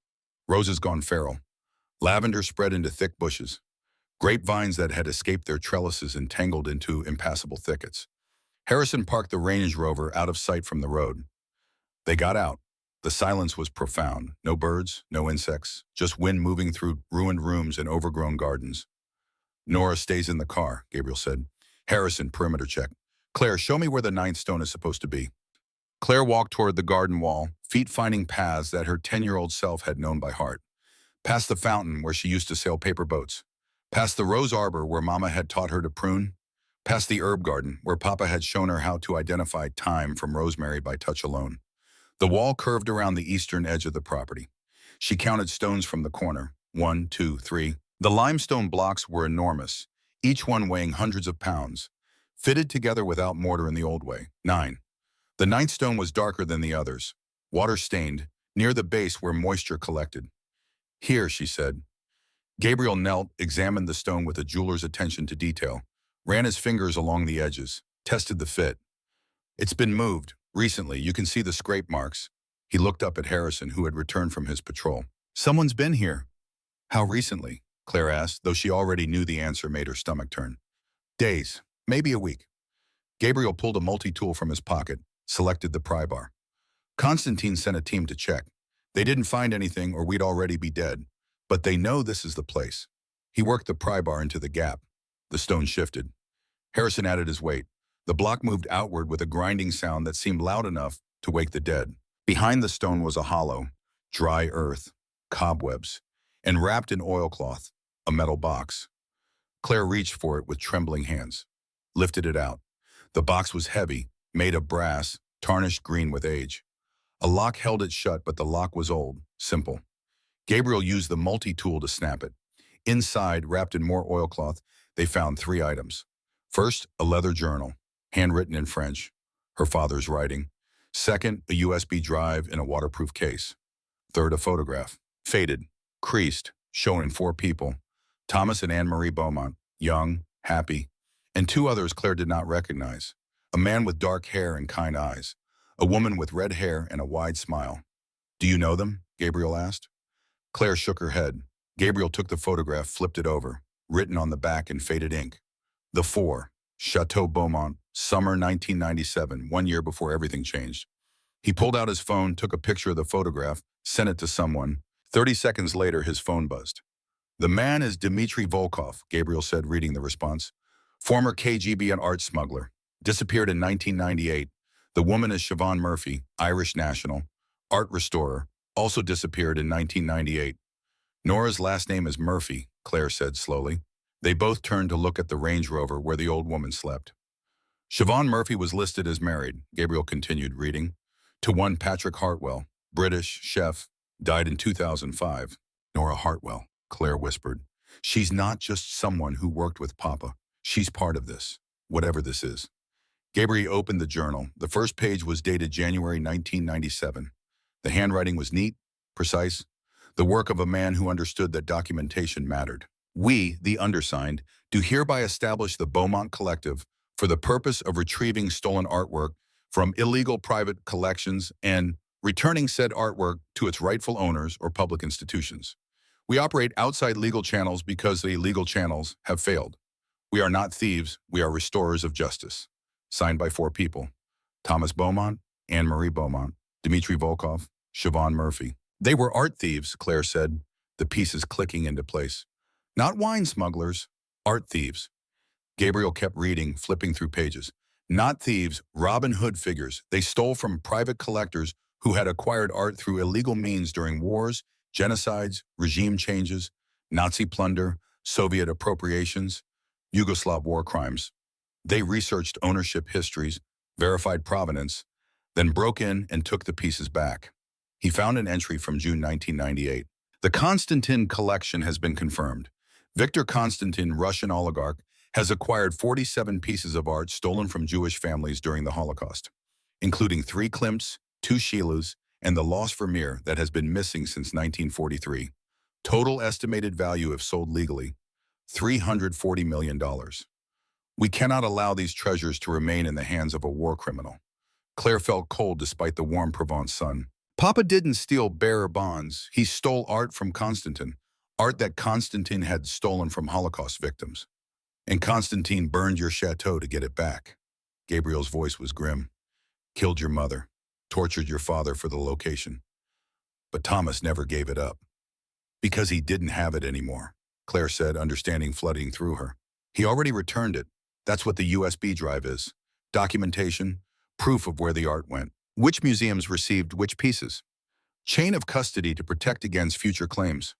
Roses gone feral. Lavender spread into thick bushes. Grapevines that had escaped their trellises entangled into impassable thickets. Harrison parked the Range Rover out of sight from the road. They got out. The silence was profound. No birds, no insects, just wind moving through ruined rooms and overgrown gardens. Nora stays in the car, Gabriel said. Harrison, perimeter check. Claire, show me where the ninth stone is supposed to be. Claire walked toward the garden wall, feet finding paths that her 10-year-old self had known by heart. Past the fountain where she used to sail paper boats. Past the rose arbor where Mama had taught her to prune. Past the herb garden where Papa had shown her how to identify thyme from rosemary by touch alone. The wall curved around the eastern edge of the property. She counted stones from the corner. 1, 2, 3. The limestone blocks were enormous, each one weighing hundreds of pounds, fitted together without mortar in the old way. 9. The ninth stone was darker than the others, water-stained, near the base where moisture collected. Here, she said. Gabriel knelt, examined the stone with a jeweler's attention to detail, ran his fingers along the edges, tested the fit. It's been moved. Recently, you can see the scrape marks. He looked up at Harrison, who had returned from his patrol. Someone's been here. How recently? Claire asked, though she already knew the answer made her stomach turn. Days, maybe a week. Gabriel pulled a multi-tool from his pocket, selected the pry bar. Constantine sent a team to check. They didn't find anything or we'd already be dead, but they know this is the place. He worked the pry bar into the gap. The stone shifted. Harrison added his weight. The block moved outward with a grinding sound that seemed loud enough to wake the dead. Behind the stone was a hollow, dry earth, cobwebs, and wrapped in oilcloth, a metal box. Claire reached for it with trembling hands, lifted it out. The box was heavy, made of brass, tarnished green with age. A lock held it shut, but the lock was old, simple. Gabriel used the multi-tool to snap it. Inside, wrapped in more oilcloth, they found 3 items. First, a leather journal, handwritten in French, her father's writing. Second, a USB drive in a waterproof case. Third, a photograph, faded, creased, showing 4 people, Thomas and Anne-Marie Beaumont, young, happy, and 2 others Claire did not recognize, a man with dark hair and kind eyes, a woman with red hair and a wide smile. Do you know them? Gabriel asked. Claire shook her head. Gabriel took the photograph, flipped it over, written on the back in faded ink. The 4, Chateau Beaumont, summer 1997, 1 year before everything changed. He pulled out his phone, took a picture of the photograph, sent it to someone. 30 seconds later, his phone buzzed. The man is Dmitry Volkov, Gabriel said, reading the response. Former KGB and art smuggler. Disappeared in 1998. The woman is Siobhan Murphy, Irish national, art restorer, also disappeared in 1998. Nora's last name is Murphy, Claire said slowly. They both turned to look at the Range Rover where the old woman slept. Siobhan Murphy was listed as married, Gabriel continued reading, to one Patrick Hartwell, British chef, died in 2005. Nora Hartwell, Claire whispered. She's not just someone who worked with Papa. She's part of this, whatever this is. Gabriel opened the journal. The first page was dated January 1997. The handwriting was neat, precise, the work of a man who understood that documentation mattered. We, the undersigned, do hereby establish the Beaumont Collective for the purpose of retrieving stolen artwork from illegal private collections and returning said artwork to its rightful owners or public institutions. We operate outside legal channels because the legal channels have failed. We are not thieves, we are restorers of justice. Signed by 4 people. Thomas Beaumont, Anne-Marie Beaumont, Dmitry Volkov, Siobhan Murphy. They were art thieves, Claire said, the pieces clicking into place. Not wine smugglers, art thieves. Gabriel kept reading, flipping through pages. Not thieves, Robin Hood figures. They stole from private collectors who had acquired art through illegal means during wars, genocides, regime changes, Nazi plunder, Soviet appropriations, Yugoslav war crimes. They researched ownership histories, verified provenance, then broke in and took the pieces back. He found an entry from June 1998. The Konstantin collection has been confirmed. Viktor Konstantin, Russian oligarch, has acquired 47 pieces of art stolen from Jewish families during the Holocaust, including 3 Klimts, 2 Sheilas, and the lost Vermeer that has been missing since 1943. Total estimated value if sold legally, $340 million. We cannot allow these treasures to remain in the hands of a war criminal. Claire felt cold despite the warm Provence sun. Papa didn't steal bearer bonds. He stole art from Constantine, art that Constantine had stolen from Holocaust victims. And Constantine burned your chateau to get it back. Gabriel's voice was grim. Killed your mother, tortured your father for the location. But Thomas never gave it up. Because he didn't have it anymore, Claire said, understanding flooding through her. He already returned it. That's what the USB drive is. Documentation, proof of where the art went. Which museums received which pieces. Chain of custody to protect against future claims.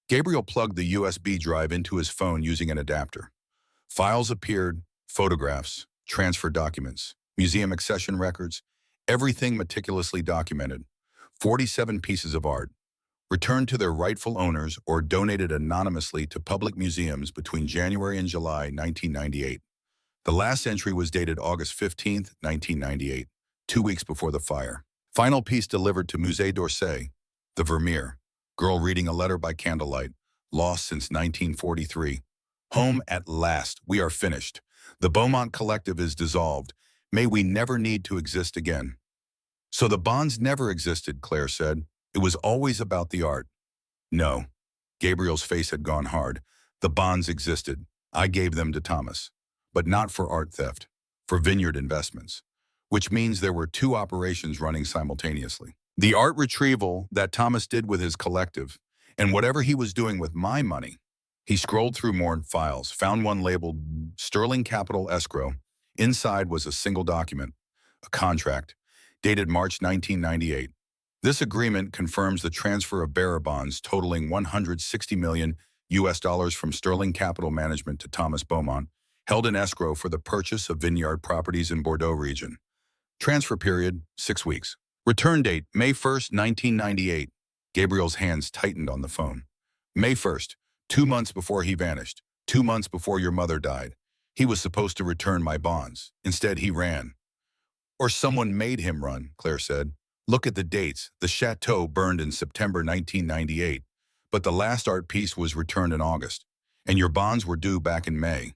Gabriel plugged the USB drive into his phone using an adapter. Files appeared, photographs, transfer documents, museum accession records, everything meticulously documented. 47 pieces of art, returned to their rightful owners or donated anonymously to public museums between January and July 1998. The last entry was dated August 15, 1998, 2 weeks before the fire. Final piece delivered to Musée d'Orsay, the Vermeer, girl reading a letter by candlelight, lost since 1943. Home at last, we are finished. The Beaumont Collective is dissolved. May we never need to exist again. So the bonds never existed, Claire said. It was always about the art. No. Gabriel's face had gone hard. The bonds existed. I gave them to Thomas. But not for art theft, for vineyard investments. Which means there were 2 operations running simultaneously. The art retrieval that Thomas did with his collective, and whatever he was doing with my money. He scrolled through more files, found one labeled Sterling Capital Escrow. Inside was a single document, a contract, dated March 1998. This agreement confirms the transfer of bearer bonds totaling $160 million from Sterling Capital Management to Thomas Beaumont, held in escrow for the purchase of vineyard properties in Bordeaux region. Transfer period, 6 weeks. Return date, May 1st, 1998. Gabriel's hands tightened on the phone. May 1st, 2 months before he vanished, 2 months before your mother died. He was supposed to return my bonds. Instead, he ran. Or someone made him run, Claire said. Look at the dates. The chateau burned in September 1998, but the last art piece was returned in August, and your bonds were due back in May.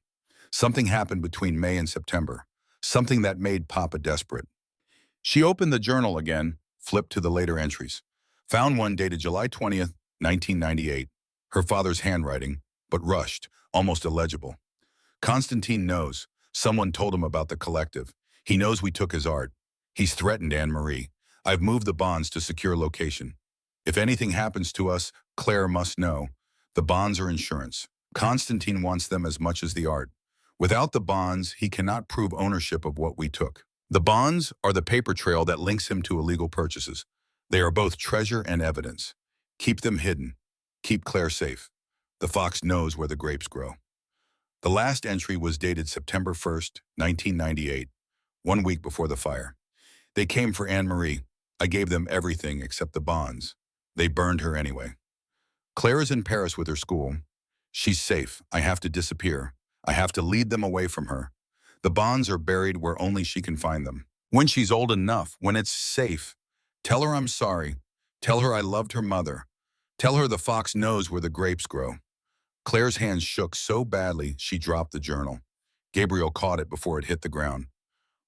Something happened between May and September, something that made Papa desperate. She opened the journal again, flipped to the later entries. Found one dated July 20th, 1998. Her father's handwriting, but rushed, almost illegible. Constantine knows. Someone told him about the collective. He knows we took his art. He's threatened Anne-Marie. I've moved the bonds to secure location. If anything happens to us, Claire must know. The bonds are insurance. Constantine wants them as much as the art. Without the bonds, he cannot prove ownership of what we took. The bonds are the paper trail that links him to illegal purchases. They are both treasure and evidence. Keep them hidden. Keep Claire safe. The fox knows where the grapes grow. The last entry was dated September 1st, 1998, 1 week before the fire. They came for Anne-Marie. I gave them everything except the bonds. They burned her anyway. Claire is in Paris with her school. She's safe. I have to disappear. I have to lead them away from her. The bonds are buried where only she can find them. When she's old enough, when it's safe, tell her I'm sorry. Tell her I loved her mother. Tell her the fox knows where the grapes grow. Claire's hands shook so badly she dropped the journal. Gabriel caught it before it hit the ground.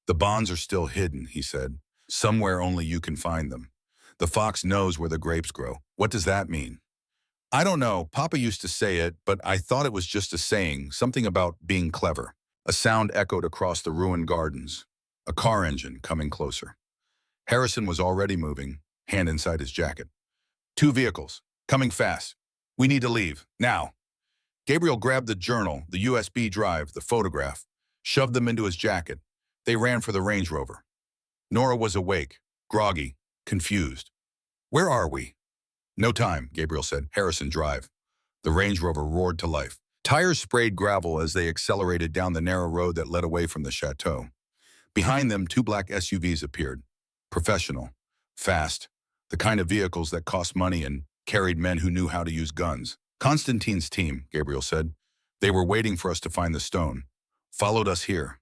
The bonds are still hidden, he said. Somewhere only you can find them. The fox knows where the grapes grow. What does that mean? I don't know. Papa used to say it, but I thought it was just a saying, something about being clever. A sound echoed across the ruined gardens. A car engine coming closer. Harrison was already moving, hand inside his jacket. 2 vehicles, coming fast. We need to leave, now. Gabriel grabbed the journal, the USB drive, the photograph, shoved them into his jacket. They ran for the Range Rover. Nora was awake, groggy, confused. Where are we? No time, Gabriel said. Harrison, drive. The Range Rover roared to life. Tires sprayed gravel as they accelerated down the narrow road that led away from the chateau. Behind them, 2 black SUVs appeared. Professional, fast, the kind of vehicles that cost money and carried men who knew how to use guns. Constantine's team, Gabriel said. They were waiting for us to find the stone. Followed us here.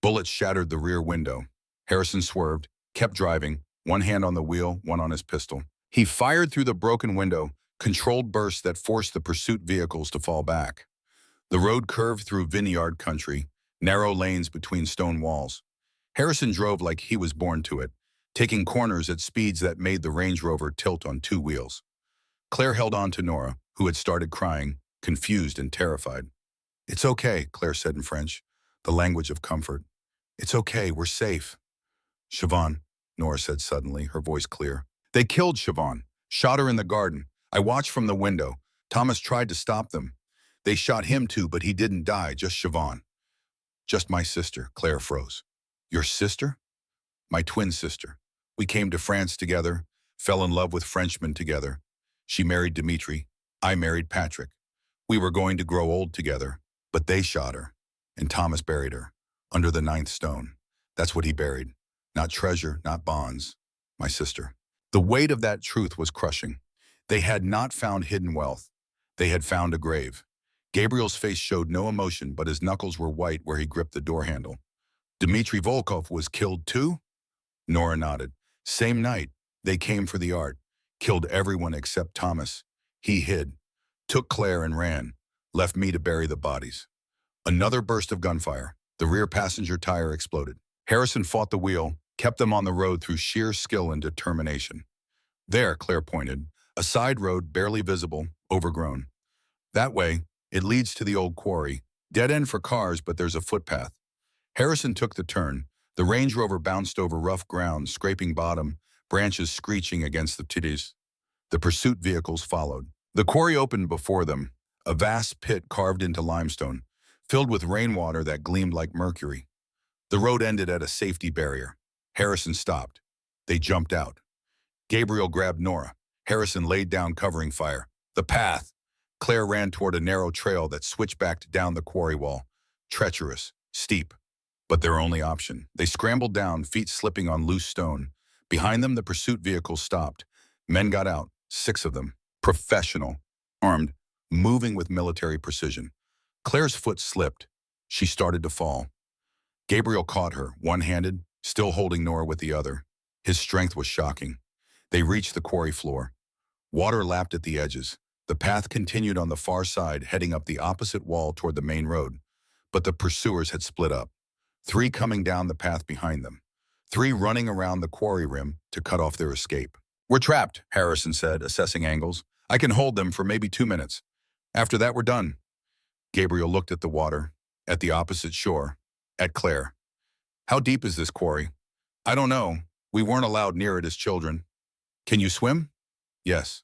Bullets shattered the rear window. Harrison swerved, kept driving, one hand on the wheel, one on his pistol. He fired through the broken window, controlled bursts that forced the pursuit vehicles to fall back. The road curved through vineyard country, narrow lanes between stone walls. Harrison drove like he was born to it, taking corners at speeds that made the Range Rover tilt on two wheels. Claire held on to Nora, who had started crying, confused and terrified. "It's okay," Claire said in French, the language of comfort. "It's okay, we're safe." "Siobhan," Nora said suddenly, her voice clear. "They killed Siobhan, shot her in the garden. I watched from the window. Thomas tried to stop them. They shot him too, but he didn't die, just Siobhan." "Just my sister," Claire froze. "Your sister?" "My twin sister. We came to France together, fell in love with Frenchmen together. She married Dimitri. I married Patrick. We were going to grow old together, but they shot her. And Thomas buried her, under the ninth stone. That's what he buried. Not treasure, not bonds. My sister." The weight of that truth was crushing. They had not found hidden wealth. They had found a grave. Gabriel's face showed no emotion, but his knuckles were white where he gripped the door handle. "Dmitri Volkov was killed too?" Nora nodded. "Same night, they came for the art. Killed everyone except Thomas. He hid. Took Claire and ran. Left me to bury the bodies." Another burst of gunfire. The rear passenger tire exploded. Harrison fought the wheel, kept them on the road through sheer skill and determination. "There," Claire pointed, "a side road barely visible, overgrown. That way, it leads to the old quarry. Dead end for cars, but there's a footpath." Harrison took the turn. The Range Rover bounced over rough ground, scraping bottom, branches screeching against the titties. The pursuit vehicles followed. The quarry opened before them, a vast pit carved into limestone, filled with rainwater that gleamed like mercury. The road ended at a safety barrier. Harrison stopped. They jumped out. Gabriel grabbed Nora. Harrison laid down covering fire. The path. Claire ran toward a narrow trail that switchbacked down the quarry wall. Treacherous, steep, but their only option. They scrambled down, feet slipping on loose stone. Behind them, the pursuit vehicles stopped. Men got out, 6 of them, professional, armed, moving with military precision. Claire's foot slipped. She started to fall. Gabriel caught her, one-handed, still holding Nora with the other. His strength was shocking. They reached the quarry floor. Water lapped at the edges. The path continued on the far side, heading up the opposite wall toward the main road. But the pursuers had split up. 3 coming down the path behind them. 3 running around the quarry rim to cut off their escape. "We're trapped," Harrison said, assessing angles. "I can hold them for maybe 2 minutes. After that, we're done." Gabriel looked at the water, at the opposite shore, at Claire. "How deep is this quarry?" "I don't know. We weren't allowed near it as children." "Can you swim?" "Yes."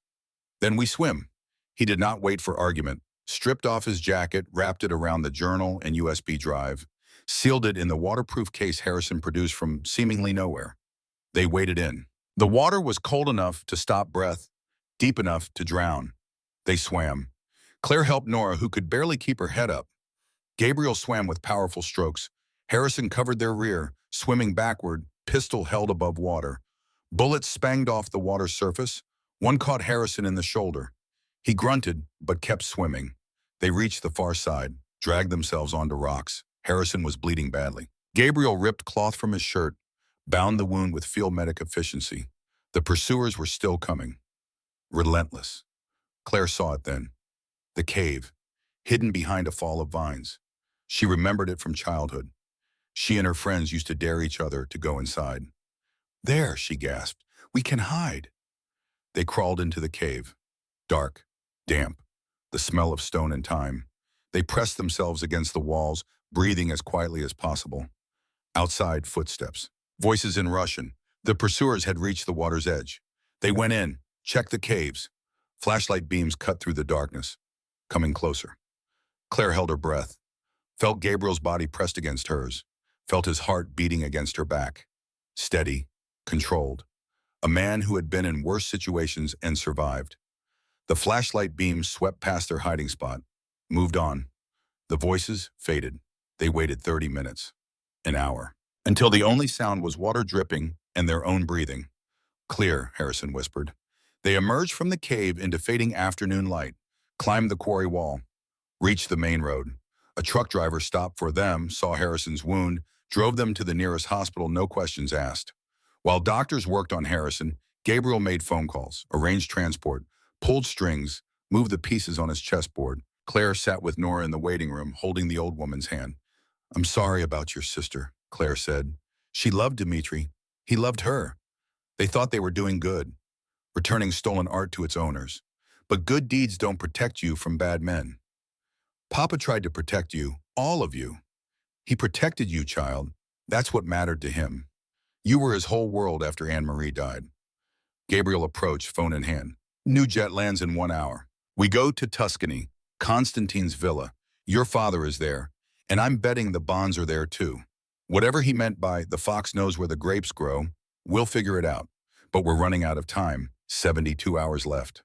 "Then we swim." He did not wait for argument. Stripped off his jacket, wrapped it around the journal and USB drive, sealed it in the waterproof case Harrison produced from seemingly nowhere. They waded in. The water was cold enough to stop breath, deep enough to drown. They swam. Claire helped Nora, who could barely keep her head up. Gabriel swam with powerful strokes. Harrison covered their rear, swimming backward, pistol held above water. Bullets spanged off the water's surface. One caught Harrison in the shoulder. He grunted, but kept swimming. They reached the far side, dragged themselves onto rocks. Harrison was bleeding badly. Gabriel ripped cloth from his shirt, bound the wound with field medic efficiency. The pursuers were still coming. Relentless. Claire saw it then. The cave, hidden behind a fall of vines. She remembered it from childhood. She and her friends used to dare each other to go inside. "There," she gasped. "We can hide." They crawled into the cave. Dark, damp, the smell of stone and time. They pressed themselves against the walls, breathing as quietly as possible. Outside, footsteps. Voices in Russian. The pursuers had reached the water's edge. They went in, checked the caves. Flashlight beams cut through the darkness, coming closer. Claire held her breath, felt Gabriel's body pressed against hers, felt his heart beating against her back. Steady, controlled. A man who had been in worse situations and survived. The flashlight beams swept past their hiding spot, moved on. The voices faded. They waited 30 minutes, an hour, until the only sound was water dripping and their own breathing. "Clear," Harrison whispered. They emerged from the cave into fading afternoon light, climbed the quarry wall, reached the main road. A truck driver stopped for them, saw Harrison's wound, drove them to the nearest hospital, no questions asked. While doctors worked on Harrison, Gabriel made phone calls, arranged transport, pulled strings, moved the pieces on his chessboard. Claire sat with Nora in the waiting room, holding the old woman's hand. "I'm sorry about your sister," Claire said. She loved Dmitri. He loved her. They thought they were doing good, returning stolen art to its owners. But good deeds don't protect you from bad men. Papa tried to protect you, all of you. He protected you, child. That's what mattered to him. You were his whole world after Anne-Marie died. Gabriel approached, phone in hand. New jet lands in 1 hour. We go to Tuscany, Constantine's villa. Your father is there, and I'm betting the bonds are there too. Whatever he meant by the fox knows where the grapes grow, we'll figure it out. But we're running out of time, 72 hours left.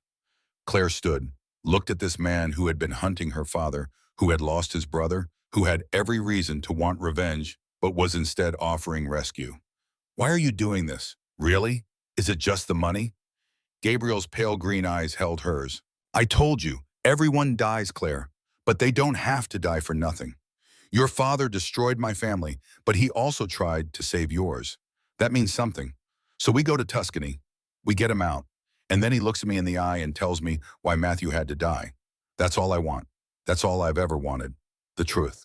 Claire stood, looked at this man who had been hunting her father, who had lost his brother, who had every reason to want revenge, but was instead offering rescue. Why are you doing this? Really? Is it just the money? Gabriel's pale green eyes held hers. I told you, everyone dies, Claire, but they don't have to die for nothing. Your father destroyed my family, but he also tried to save yours. That means something. So we go to Tuscany, we get him out, and then he looks at me in the eye and tells me why Matthew had to die. That's all I want. That's all I've ever wanted. The truth.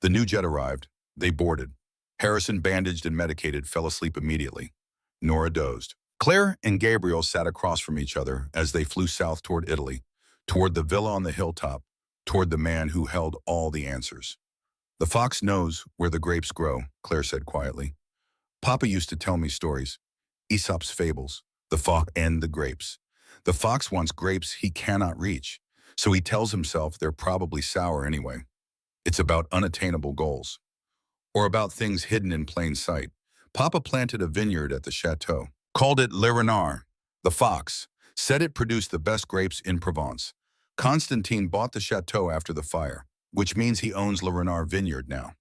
The new jet arrived. They boarded. Harrison, bandaged and medicated, fell asleep immediately. Nora dozed. Claire and Gabriel sat across from each other as they flew south toward Italy, toward the villa on the hilltop, toward the man who held all the answers. The fox knows where the grapes grow, Claire said quietly. Papa used to tell me stories. Aesop's fables, the fox and the grapes. The fox wants grapes he cannot reach, so he tells himself they're probably sour anyway. It's about unattainable goals. Or about things hidden in plain sight. Papa planted a vineyard at the chateau, called it Le Renard, the fox, said it produced the best grapes in Provence. Constantine bought the chateau after the fire, which means he owns Le Renard vineyard now.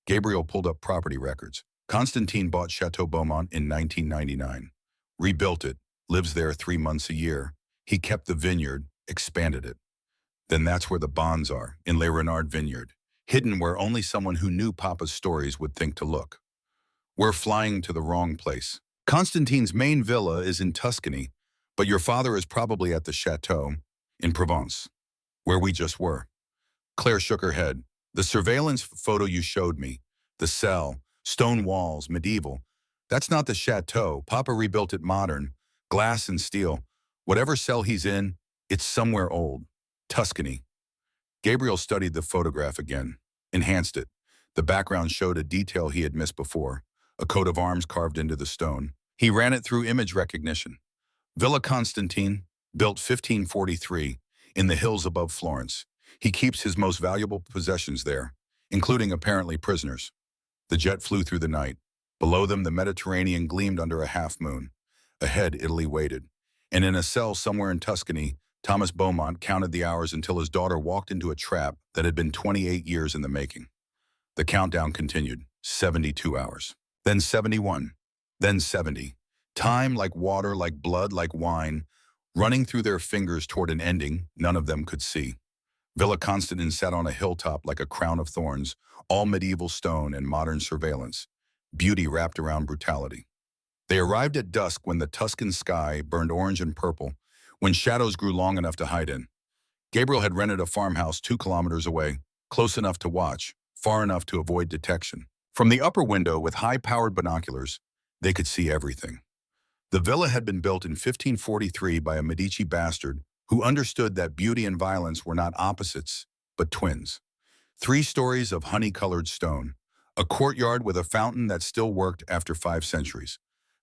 Gabriel pulled up property records. Constantine bought Chateau Beaumont in 1999, rebuilt it, lives there 3 months a year. He kept the vineyard, expanded it. Then that's where the bonds are, in Le Renard vineyard, hidden where only someone who knew Papa's stories would think to look. We're flying to the wrong place. Constantine's main villa is in Tuscany, but your father is probably at the chateau in Provence, where we just were. Claire shook her head. The surveillance photo you showed me, the cell, stone walls, medieval, that's not the chateau. Papa rebuilt it modern, glass and steel. Whatever cell he's in, it's somewhere old. Tuscany. Gabriel studied the photograph again, enhanced it. The background showed a detail he had missed before, a coat of arms carved into the stone. He ran it through image recognition. Villa Constantine, built 1543, in the hills above Florence. He keeps his most valuable possessions there, including apparently prisoners. The jet flew through the night. Below them, the Mediterranean gleamed under a half-moon. Ahead, Italy waited. And in a cell somewhere in Tuscany, Thomas Beaumont counted the hours until his daughter walked into a trap that had been 28 years in the making. The countdown continued, 72 hours. Then 71. Then 70. Time like water, like blood, like wine, running through their fingers toward an ending none of them could see. Villa Constantine sat on a hilltop like a crown of thorns, all medieval stone and modern surveillance, beauty wrapped around brutality. They arrived at dusk when the Tuscan sky burned orange and purple, when shadows grew long enough to hide in. Gabriel had rented a farmhouse 2 kilometers away, close enough to watch, far enough to avoid detection. From the upper window with high-powered binoculars, they could see everything. The villa had been built in 1543 by a Medici bastard who understood that beauty and violence were not opposites, but twins. 3 stories of honey-colored stone, a courtyard with a fountain that still worked after 5 centuries,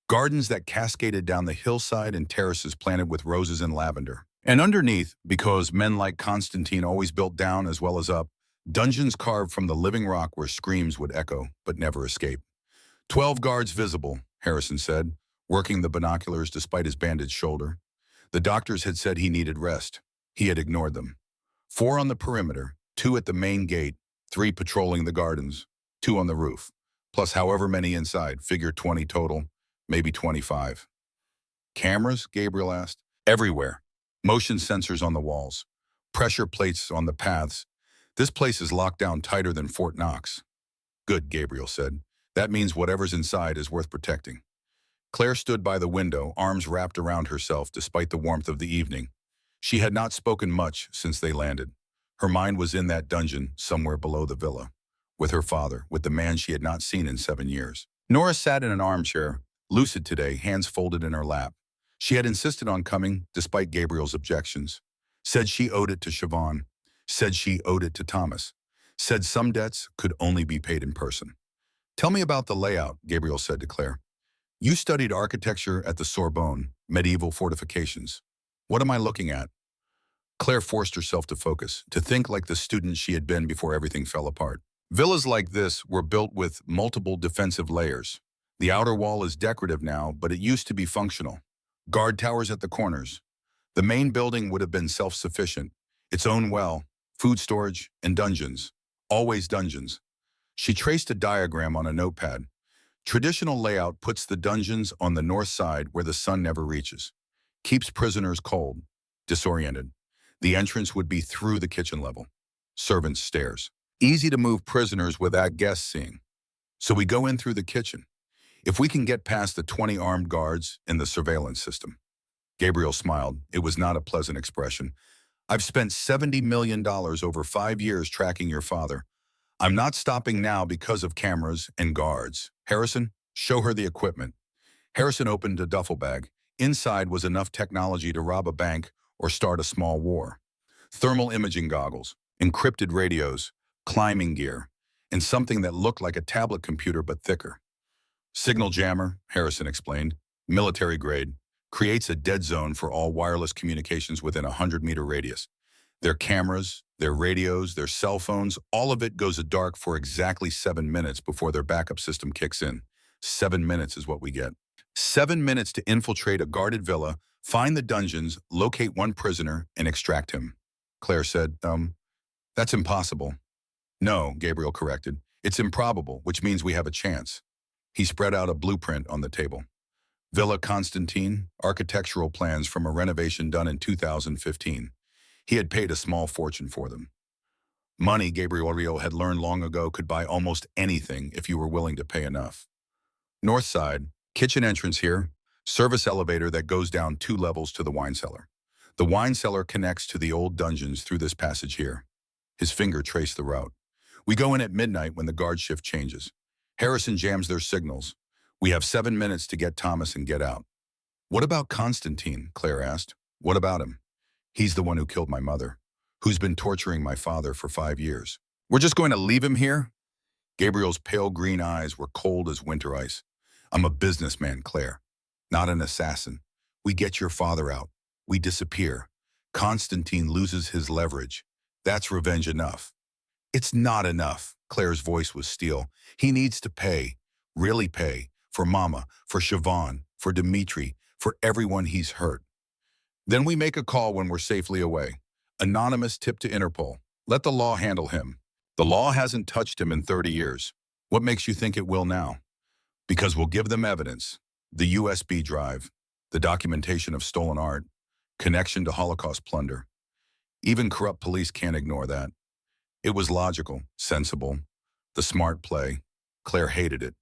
gardens that cascaded down the hillside and terraces planted with roses and lavender. And underneath, because men like Constantine always built down as well as up, dungeons carved from the living rock where screams would echo but never escape. 12 guards visible, Harrison said, working the binoculars despite his bandaged shoulder. The doctors had said he needed rest. He had ignored them. 4 on the perimeter, 2 at the main gate, 3 patrolling the gardens, 2 on the roof, plus however many inside, figure 20 total, maybe 25. Cameras? Gabriel asked. Everywhere. Motion sensors on the walls. Pressure plates on the paths. This place is locked down tighter than Fort Knox. Good, Gabriel said. That means whatever's inside is worth protecting. Claire stood by the window, arms wrapped around herself despite the warmth of the evening. She had not spoken much since they landed. Her mind was in that dungeon somewhere below the villa, with her father, with the man she had not seen in 7 years. Nora sat in an armchair, lucid today, hands folded in her lap. She had insisted on coming, despite Gabriel's objections. Said she owed it to Siobhan. Said she owed it to Thomas. Said some debts could only be paid in person. Tell me about the layout, Gabriel said to Claire. You studied architecture at the Sorbonne, medieval fortifications. What am I looking at? Claire forced herself to focus, to think like the student she had been before everything fell apart. Villas like this were built with multiple defensive layers. The outer wall is decorative now, but it used to be functional. Guard towers at the corners. The main building would have been self-sufficient. Its own well, food storage, and dungeons. Always dungeons. She traced a diagram on a notepad. Traditional layout puts the dungeons on the north side where the sun never reaches. Keeps prisoners cold, disoriented. The entrance would be through the kitchen level. Servants' stairs. Easy to move prisoners without guests seeing. So we go in through the kitchen. If we can get past the 20 armed guards in the surveillance system. Gabriel smiled. It was not a pleasant expression. I've spent $70 million over 5 years tracking your father. I'm not stopping now because of cameras and guards. Harrison, show her the equipment. Harrison opened a duffel bag. Inside was enough technology to rob a bank or start a small war. Thermal imaging goggles, encrypted radios, climbing gear, and something that looked like a tablet computer but thicker. Signal jammer, Harrison explained, military grade, creates a dead zone for all wireless communications within a 100-meter radius. Their cameras, their radios, their cell phones, all of it goes dark for exactly 7 minutes before their backup system kicks in. 7 minutes is what we get. 7 minutes to infiltrate a guarded villa, find the dungeons, locate one prisoner, and extract him. Claire said, that's impossible. No, Gabriel corrected. It's improbable, which means we have a chance. He spread out a blueprint on the table. Villa Constantine, architectural plans from a renovation done in 2015. He had paid a small fortune for them. Money, Gabriel had learned long ago, could buy almost anything if you were willing to pay enough. North side, kitchen entrance here, service elevator that goes down 2 levels to the wine cellar. The wine cellar connects to the old dungeons through this passage here. His finger traced the route. We go in at midnight when the guard shift changes. Harrison jams their signals. We have 7 minutes to get Thomas and get out. What about Constantine? Claire asked. What about him? He's the one who killed my mother, who's been torturing my father for 5 years. We're just going to leave him here? Gabriel's pale green eyes were cold as winter ice. I'm a businessman, Claire, not an assassin. We get your father out. We disappear. Constantine loses his leverage. That's revenge enough. It's not enough. Claire's voice was steel. He needs to pay, really pay, for Mama, for Siobhan, for Dimitri, for everyone he's hurt. Then we make a call when we're safely away. Anonymous tip to Interpol. Let the law handle him. The law hasn't touched him in 30 years. What makes you think it will now? Because we'll give them evidence. The USB drive, the documentation of stolen art, connection to Holocaust plunder. Even corrupt police can't ignore that. It was logical, sensible, the smart play. Claire hated it.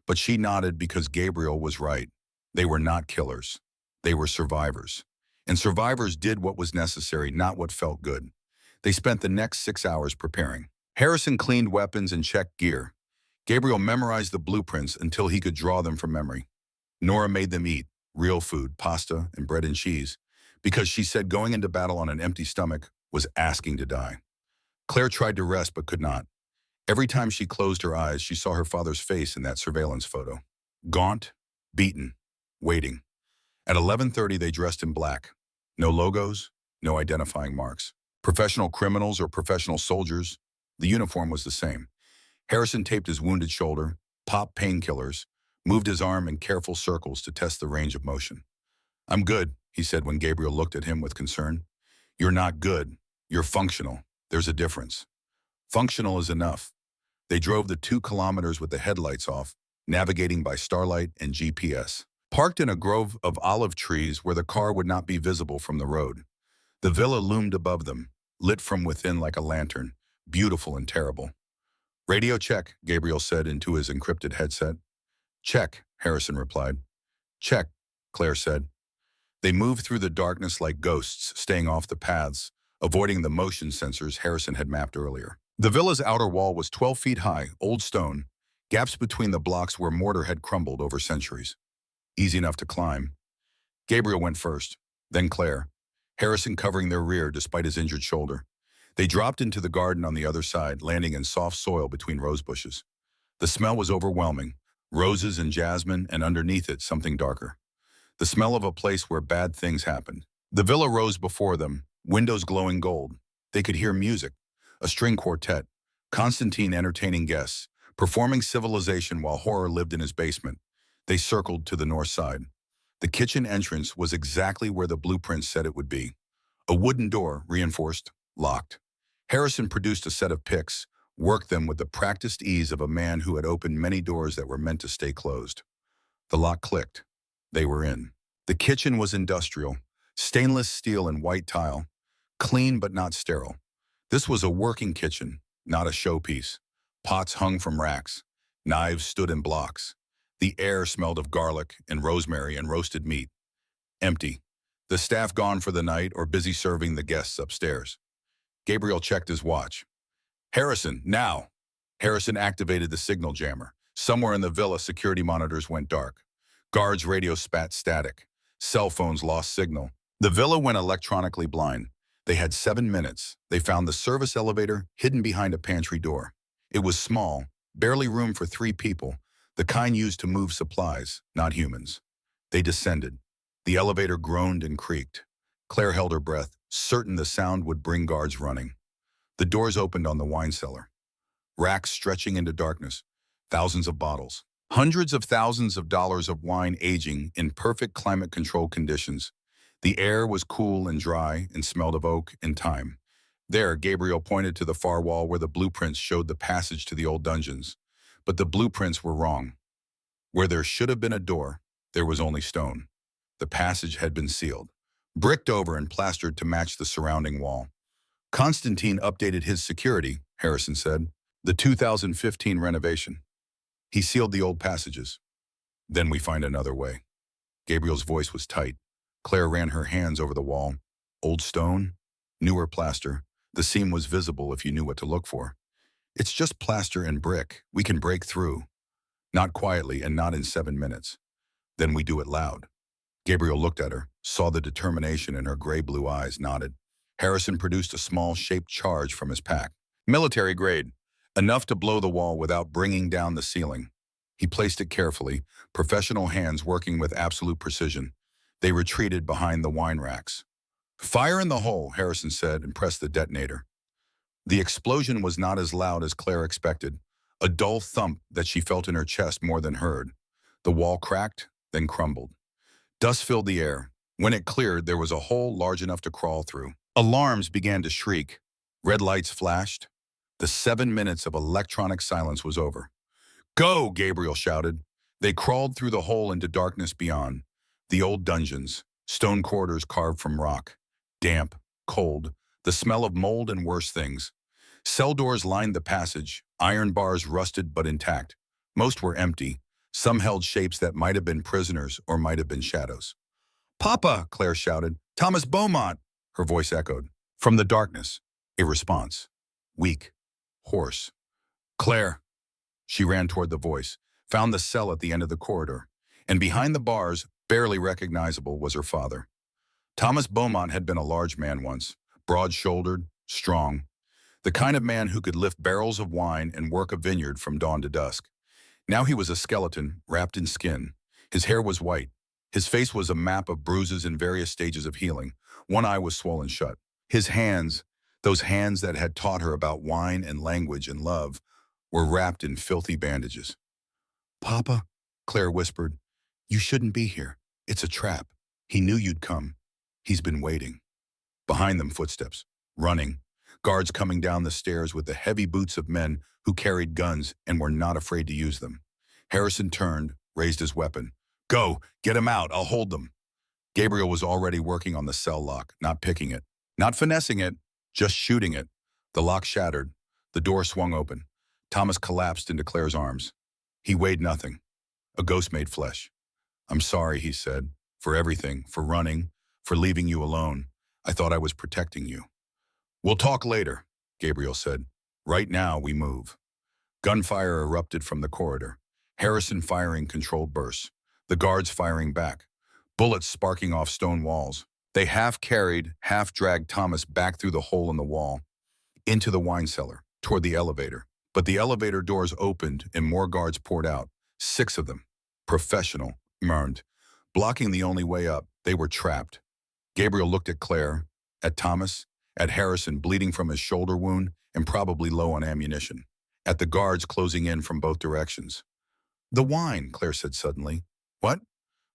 But she nodded because Gabriel was right. They were not killers. They were survivors. And survivors did what was necessary, not what felt good. They spent the next 6 hours preparing. Harrison cleaned weapons and checked gear. Gabriel memorized the blueprints until he could draw them from memory. Nora made them eat, real food, pasta and bread and cheese, because she said going into battle on an empty stomach was asking to die. Claire tried to rest but could not. Every time she closed her eyes, she saw her father's face in that surveillance photo. Gaunt, beaten, waiting. At 11:30, they dressed in black. No logos, no identifying marks. Professional criminals or professional soldiers, the uniform was the same. Harrison taped his wounded shoulder, popped painkillers, moved his arm in careful circles to test the range of motion. I'm good, he said when Gabriel looked at him with concern. You're not good. You're functional. There's a difference. Functional is enough. They drove the 2 kilometers with the headlights off, navigating by starlight and GPS. Parked in a grove of olive trees where the car would not be visible from the road. The villa loomed above them, lit from within like a lantern, beautiful and terrible. Radio check, Gabriel said into his encrypted headset. Check, Harrison replied. Check, Claire said. They moved through the darkness like ghosts, staying off the paths, avoiding the motion sensors Harrison had mapped earlier. The villa's outer wall was 12 feet high, old stone. gaps between the blocks where mortar had crumbled over centuries. Easy enough to climb. Gabriel went first, then Claire, Harrison covering their rear despite his injured shoulder. They dropped into the garden on the other side, landing in soft soil between rose bushes. The smell was overwhelming, roses and jasmine, and underneath it, something darker. The smell of a place where bad things happened. The villa rose before them, windows glowing gold. They could hear music, a string quartet, Constantine entertaining guests, performing civilization while horror lived in his basement. They circled to the north side. The kitchen entrance was exactly where the blueprint said it would be. A wooden door, reinforced, locked. Harrison produced a set of picks, worked them with the practiced ease of a man who had opened many doors that were meant to stay closed. The lock clicked. They were in. The kitchen was industrial, stainless steel and white tile, clean but not sterile. This was a working kitchen, not a showpiece. Pots hung from racks. Knives stood in blocks. The air smelled of garlic and rosemary and roasted meat. Empty. The staff gone for the night or busy serving the guests upstairs. Gabriel checked his watch. Harrison, now! Harrison activated the signal jammer. Somewhere in the villa, security monitors went dark. Guards' radios spat static. Cell phones lost signal. The villa went electronically blind. They had 7 minutes. They found the service elevator hidden behind a pantry door. It was small, barely room for 3 people, the kind used to move supplies, not humans. They descended. The elevator groaned and creaked. Claire held her breath, certain the sound would bring guards running. The doors opened on the wine cellar. Racks stretching into darkness. Thousands of bottles. Hundreds of thousands of dollars of wine aging in perfect climate-controlled conditions. The air was cool and dry and smelled of oak and thyme. There, Gabriel pointed to the far wall where the blueprints showed the passage to the old dungeons. But the blueprints were wrong. Where there should have been a door, there was only stone. The passage had been sealed, bricked over and plastered to match the surrounding wall. Constantine updated his security, Harrison said. The 2015 renovation. He sealed the old passages. Then we find another way. Gabriel's voice was tight. Claire ran her hands over the wall. Old stone, newer plaster. The seam was visible if you knew what to look for. It's just plaster and brick. We can break through. Not quietly and not in 7 minutes. Then we do it loud. Gabriel looked at her, saw the determination in her gray-blue eyes, nodded. Harrison produced a small shaped charge from his pack. Military grade. Enough to blow the wall without bringing down the ceiling. He placed it carefully, professional hands working with absolute precision. They retreated behind the wine racks. Fire in the hole, Harrison said, and pressed the detonator. The explosion was not as loud as Claire expected, a dull thump that she felt in her chest more than heard. The wall cracked, then crumbled. Dust filled the air. When it cleared, there was a hole large enough to crawl through. Alarms began to shriek. Red lights flashed. The 7 minutes of electronic silence was over. Go, Gabriel shouted. They crawled through the hole into darkness beyond. The old dungeons, stone corridors carved from rock. Damp, cold, the smell of mold and worse things. Cell doors lined the passage, iron bars rusted but intact. Most were empty. Some held shapes that might have been prisoners or might have been shadows. Papa, Claire shouted. Thomas Beaumont, her voice echoed. From the darkness, a response. Weak, hoarse. Claire. She ran toward the voice, found the cell at the end of the corridor, and behind the bars, barely recognizable, was her father. Thomas Beaumont had been a large man once, broad-shouldered, strong, the kind of man who could lift barrels of wine and work a vineyard from dawn to dusk. Now he was a skeleton, wrapped in skin. His hair was white. His face was a map of bruises in various stages of healing. One eye was swollen shut. His hands, those hands that had taught her about wine and language and love, were wrapped in filthy bandages. Papa, Claire whispered, you shouldn't be here. It's a trap. He knew you'd come. He's been waiting. Behind them, footsteps, running, guards coming down the stairs with the heavy boots of men who carried guns and were not afraid to use them. Harrison turned, raised his weapon. Go, get him out, I'll hold them. Gabriel was already working on the cell lock, not picking it, not finessing it, just shooting it. The lock shattered. The door swung open. Thomas collapsed into Claire's arms. He weighed nothing. A ghost made flesh. I'm sorry, he said, for everything, for running, for leaving you alone. I thought I was protecting you. We'll talk later, Gabriel said. Right now, we move. Gunfire erupted from the corridor. Harrison firing controlled bursts. The guards firing back. Bullets sparking off stone walls. They half-carried, half-dragged Thomas back through the hole in the wall, into the wine cellar, toward the elevator. But the elevator doors opened and more guards poured out. 6 of them. Professional, armed. Blocking the only way up, they were trapped. Gabriel looked at Claire, at Thomas, at Harrison bleeding from his shoulder wound and probably low on ammunition, at the guards closing in from both directions. "The wine," Claire said suddenly. "What?"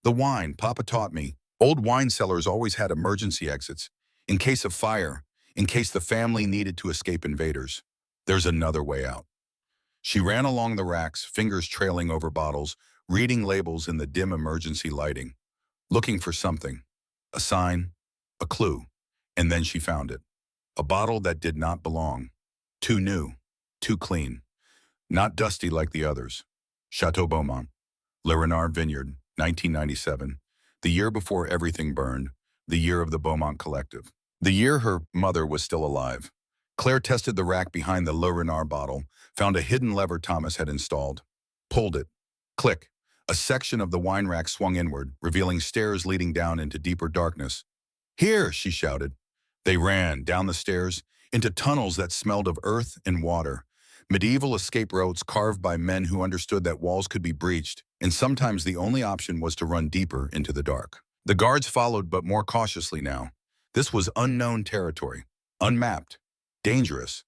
"The wine. Papa taught me. Old wine cellars always had emergency exits, in case of fire, in case the family needed to escape invaders. There's another way out." She ran along the racks, fingers trailing over bottles, reading labels in the dim emergency lighting, looking for something, a sign, a clue, and then she found it. A bottle that did not belong. Too new, too clean, not dusty like the others. Chateau Beaumont, Le Renard Vineyard, 1997, the year before everything burned, the year of the Beaumont Collective. The year her mother was still alive. Claire tested the rack behind the Le Renard bottle, found a hidden lever Thomas had installed, pulled it. Click. A section of the wine rack swung inward, revealing stairs leading down into deeper darkness. "Here!" she shouted. They ran down the stairs, into tunnels that smelled of earth and water, medieval escape routes carved by men who understood that walls could be breached, and sometimes the only option was to run deeper into the dark. The guards followed, but more cautiously now. This was unknown territory, unmapped, dangerous.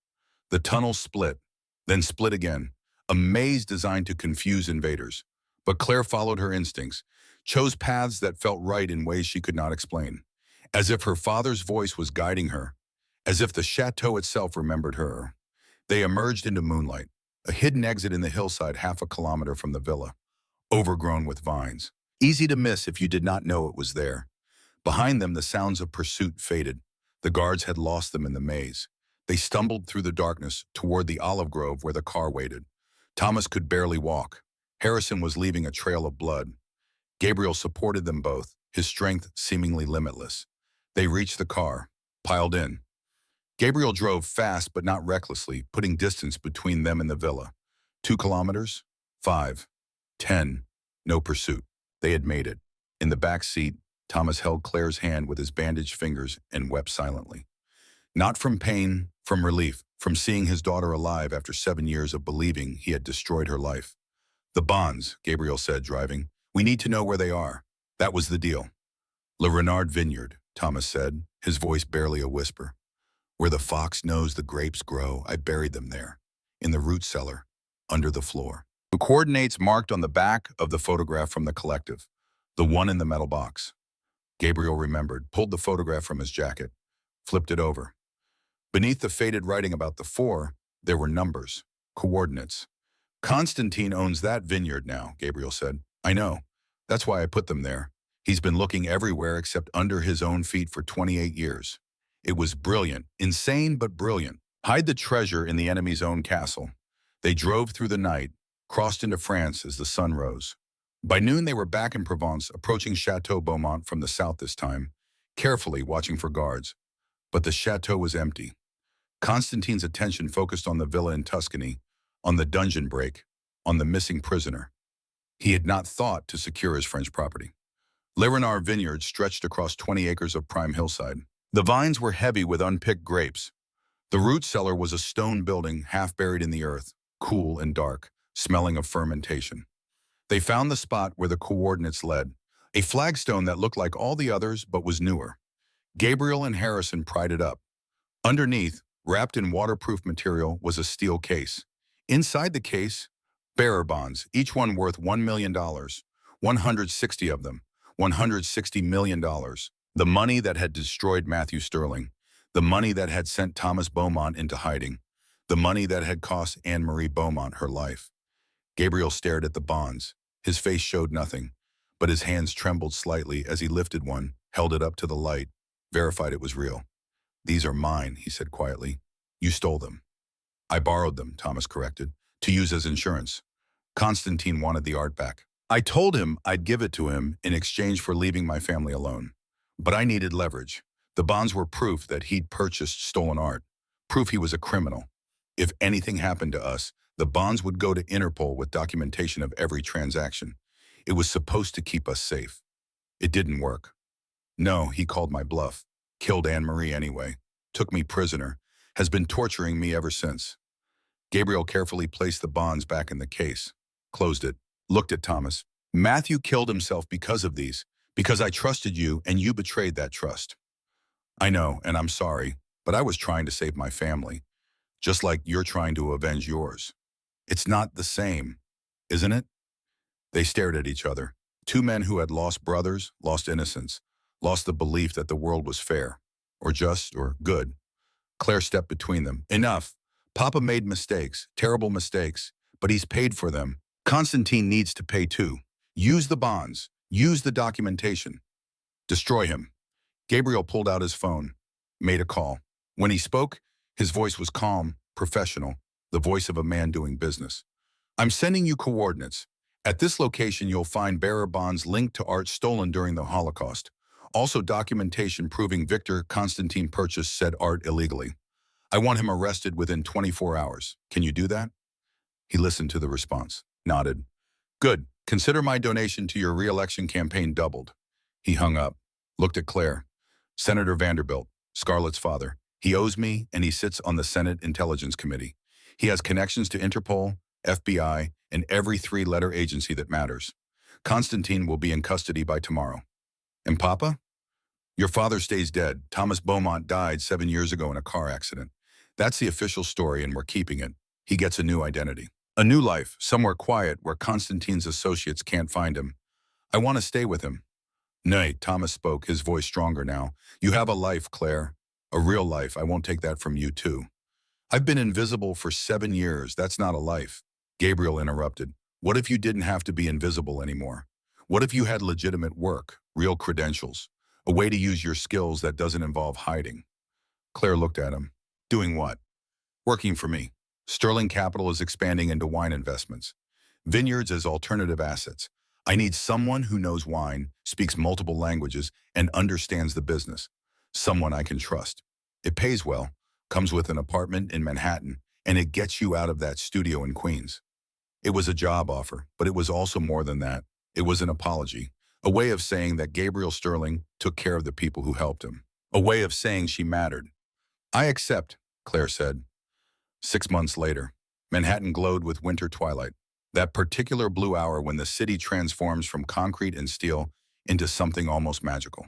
The tunnel split, then split again, a maze designed to confuse invaders. But Claire followed her instincts, chose paths that felt right in ways she could not explain, as if her father's voice was guiding her, as if the chateau itself remembered her. They emerged into moonlight, a hidden exit in the hillside half a kilometer from the villa, overgrown with vines. Easy to miss if you did not know it was there. Behind them, the sounds of pursuit faded. The guards had lost them in the maze. They stumbled through the darkness toward the olive grove where the car waited. Thomas could barely walk. Harrison was leaving a trail of blood. Gabriel supported them both, his strength seemingly limitless. They reached the car, piled in. Gabriel drove fast but not recklessly, putting distance between them and the villa. 2 kilometers? 5. 10. No pursuit. They had made it. In the back seat, Thomas held Claire's hand with his bandaged fingers and wept silently. Not from pain, from relief, from seeing his daughter alive after 7 years of believing he had destroyed her life. "The bonds," Gabriel said, driving. "We need to know where they are." That was the deal. "Le Renard Vineyard," Thomas said, his voice barely a whisper. "Where the fox knows the grapes grow, I buried them there, in the root cellar, under the floor." The coordinates marked on the back of the photograph from the collective, the one in the metal box. Gabriel remembered, pulled the photograph from his jacket, flipped it over. Beneath the faded writing about the 4, there were numbers, coordinates. "Constantine owns that vineyard now," Gabriel said. "I know. That's why I put them there. He's been looking everywhere except under his own feet for 28 years. It was brilliant, insane but brilliant. Hide the treasure in the enemy's own castle." They drove through the night, crossed into France as the sun rose. By noon they were back in Provence, approaching Chateau Beaumont from the south this time, carefully watching for guards. But the chateau was empty. Constantine's attention focused on the villa in Tuscany, on the dungeon break, on the missing prisoner. He had not thought to secure his French property. Le Renard Vineyard stretched across 20 acres of prime hillside. The vines were heavy with unpicked grapes. The root cellar was a stone building half buried in the earth, cool and dark, smelling of fermentation. They found the spot where the coordinates led, a flagstone that looked like all the others but was newer. Gabriel and Harrison pried it up. Underneath, wrapped in waterproof material, was a steel case. Inside the case, bearer bonds, each one worth $1 million, 160 of them, $160 million. The money that had destroyed Matthew Sterling, the money that had sent Thomas Beaumont into hiding, the money that had cost Anne-Marie Beaumont her life. Gabriel stared at the bonds. His face showed nothing, but his hands trembled slightly as he lifted one, held it up to the light, verified it was real. "These are mine," he said quietly. "You stole them." "I borrowed them," Thomas corrected, "to use as insurance. Constantine wanted the art back. I told him I'd give it to him in exchange for leaving my family alone. But I needed leverage. The bonds were proof that he'd purchased stolen art, proof he was a criminal. If anything happened to us, The bonds would go to Interpol with documentation of every transaction. It was supposed to keep us safe. It didn't work. No, he called my bluff. Killed Anne-Marie anyway. Took me prisoner. Has been torturing me ever since. Gabriel carefully placed the bonds back in the case. Closed it. Looked at Thomas. Matthew killed himself because of these. Because I trusted you and you betrayed that trust. I know, and I'm sorry, but I was trying to save my family. Just like you're trying to avenge yours. It's not the same, isn't it? They stared at each other. Two men who had lost brothers, lost innocence, lost the belief that the world was fair, or just, or good. Claire stepped between them. Enough. Papa made mistakes, terrible mistakes, but he's paid for them. Constantine needs to pay too. Use the bonds. Use the documentation. Destroy him. Gabriel pulled out his phone, made a call. When he spoke, his voice was calm, professional, the voice of a man doing business. I'm sending you coordinates. At this location, you'll find bearer bonds linked to art stolen during the Holocaust. Also documentation proving Victor Constantine purchased said art illegally. I want him arrested within 24 hours. Can you do that? He listened to the response, nodded. Good. Consider my donation to your re-election campaign doubled. He hung up, looked at Claire. Senator Vanderbilt, Scarlett's father. He owes me, and he sits on the Senate Intelligence Committee. He has connections to Interpol, FBI, and every three-letter agency that matters. Constantine will be in custody by tomorrow. And Papa? Your father stays dead. Thomas Beaumont died 7 years ago in a car accident. That's the official story, and we're keeping it. He gets a new identity. A new life, somewhere quiet where Constantine's associates can't find him. I want to stay with him. Nay, Thomas spoke, his voice stronger now. You have a life, Claire. A real life. I won't take that from you, too. I've been invisible for 7 years. That's not a life. Gabriel interrupted. What if you didn't have to be invisible anymore? What if you had legitimate work, real credentials, a way to use your skills that doesn't involve hiding? Claire looked at him. Doing what? Working for me. Sterling Capital is expanding into wine investments. Vineyards as alternative assets. I need someone who knows wine, speaks multiple languages, and understands the business. Someone I can trust. It pays well, comes with an apartment in Manhattan, and it gets you out of that studio in Queens. It was a job offer, but it was also more than that. It was an apology, a way of saying that Gabriel Sterling took care of the people who helped him, a way of saying she mattered. I accept, Claire said. 6 months later, Manhattan glowed with winter twilight, that particular blue hour when the city transforms from concrete and steel into something almost magical.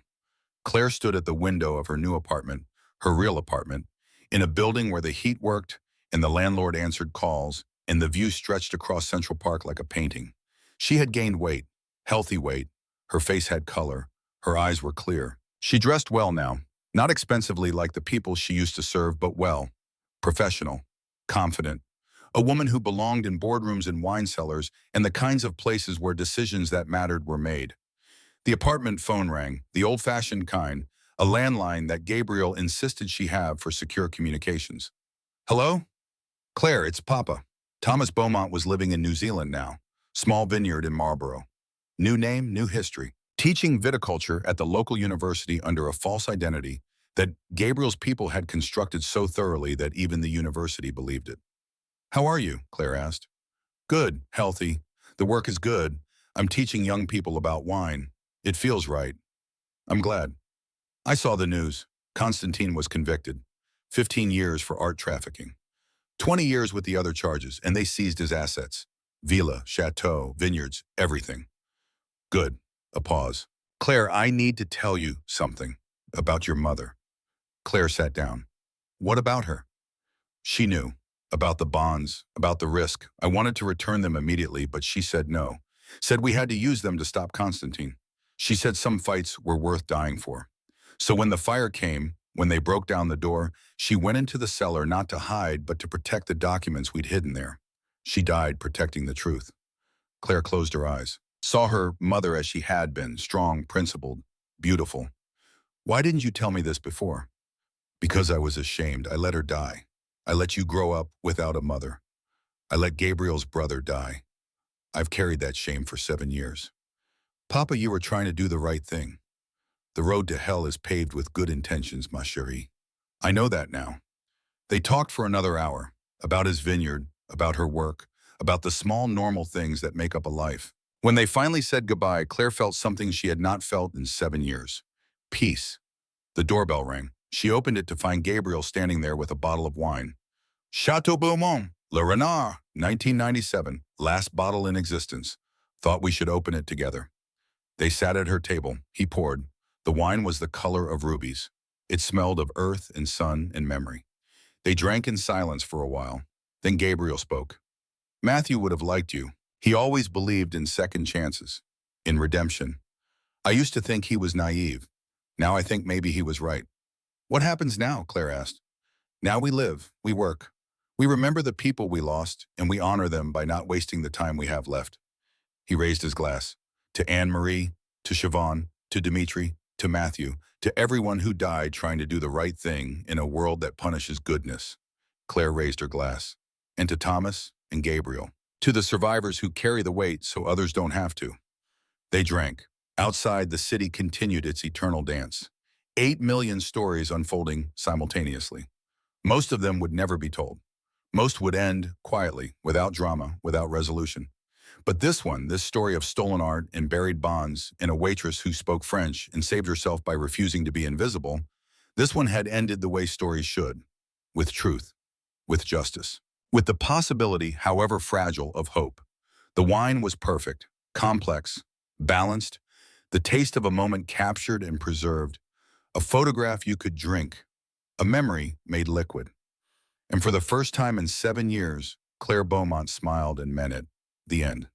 Claire stood at the window of her new apartment, her real apartment, in a building where the heat worked and the landlord answered calls and the view stretched across Central Park like a painting. She had gained weight, healthy weight. Her face had color. Her eyes were clear. She dressed well now, not expensively like the people she used to serve, but well, professional, confident. A woman who belonged in boardrooms and wine cellars and the kinds of places where decisions that mattered were made. The apartment phone rang, the old-fashioned kind, a landline that Gabriel insisted she have for secure communications. Hello? Claire, it's Papa. Thomas Beaumont was living in New Zealand now. Small vineyard in Marlborough. New name, new history. Teaching viticulture at the local university under a false identity that Gabriel's people had constructed so thoroughly that even the university believed it. How are you? Claire asked. Good, healthy. The work is good. I'm teaching young people about wine. It feels right. I'm glad. I saw the news. Constantine was convicted. 15 years for art trafficking. 20 years with the other charges, and they seized his assets. Villa, chateau, vineyards, everything. Good. A pause. Claire, I need to tell you something about your mother. Claire sat down. What about her? She knew. About the bonds, about the risk. I wanted to return them immediately, but she said no. Said we had to use them to stop Constantine. She said some fights were worth dying for. So when the fire came, when they broke down the door, she went into the cellar not to hide, but to protect the documents we'd hidden there. She died protecting the truth. Claire closed her eyes. Saw her mother as she had been, strong, principled, beautiful. Why didn't you tell me this before? Because I was ashamed. I let her die. I let you grow up without a mother. I let Gabriel's brother die. I've carried that shame for 7 years. Papa, you were trying to do the right thing. The road to hell is paved with good intentions, ma chérie. I know that now. They talked for another hour, about his vineyard, about her work, about the small normal things that make up a life. When they finally said goodbye, Claire felt something she had not felt in 7 years. Peace. The doorbell rang. She opened it to find Gabriel standing there with a bottle of wine. Chateau Beaumont, Le Renard, 1997, last bottle in existence. Thought we should open it together. They sat at her table. He poured. The wine was the color of rubies. It smelled of earth and sun and memory. They drank in silence for a while. Then Gabriel spoke. Matthew would have liked you. He always believed in second chances, in redemption. I used to think he was naive. Now I think maybe he was right. What happens now? Claire asked. Now we live, we work. We remember the people we lost, and we honor them by not wasting the time we have left. He raised his glass. To Anne-Marie, to Siobhan, to Dimitri, to Matthew, to everyone who died trying to do the right thing in a world that punishes goodness. Claire raised her glass. And to Thomas and Gabriel, to the survivors who carry the weight so others don't have to. They drank. Outside, the city continued its eternal dance. 8 million stories unfolding simultaneously. Most of them would never be told. Most would end quietly, without drama, without resolution. But this one, this story of stolen art and buried bonds and a waitress who spoke French and saved herself by refusing to be invisible, this one had ended the way stories should, with truth, with justice, with the possibility, however fragile, of hope. The wine was perfect, complex, balanced, the taste of a moment captured and preserved, a photograph you could drink, a memory made liquid. And for the first time in 7 years, Claire Beaumont smiled and meant it. The end.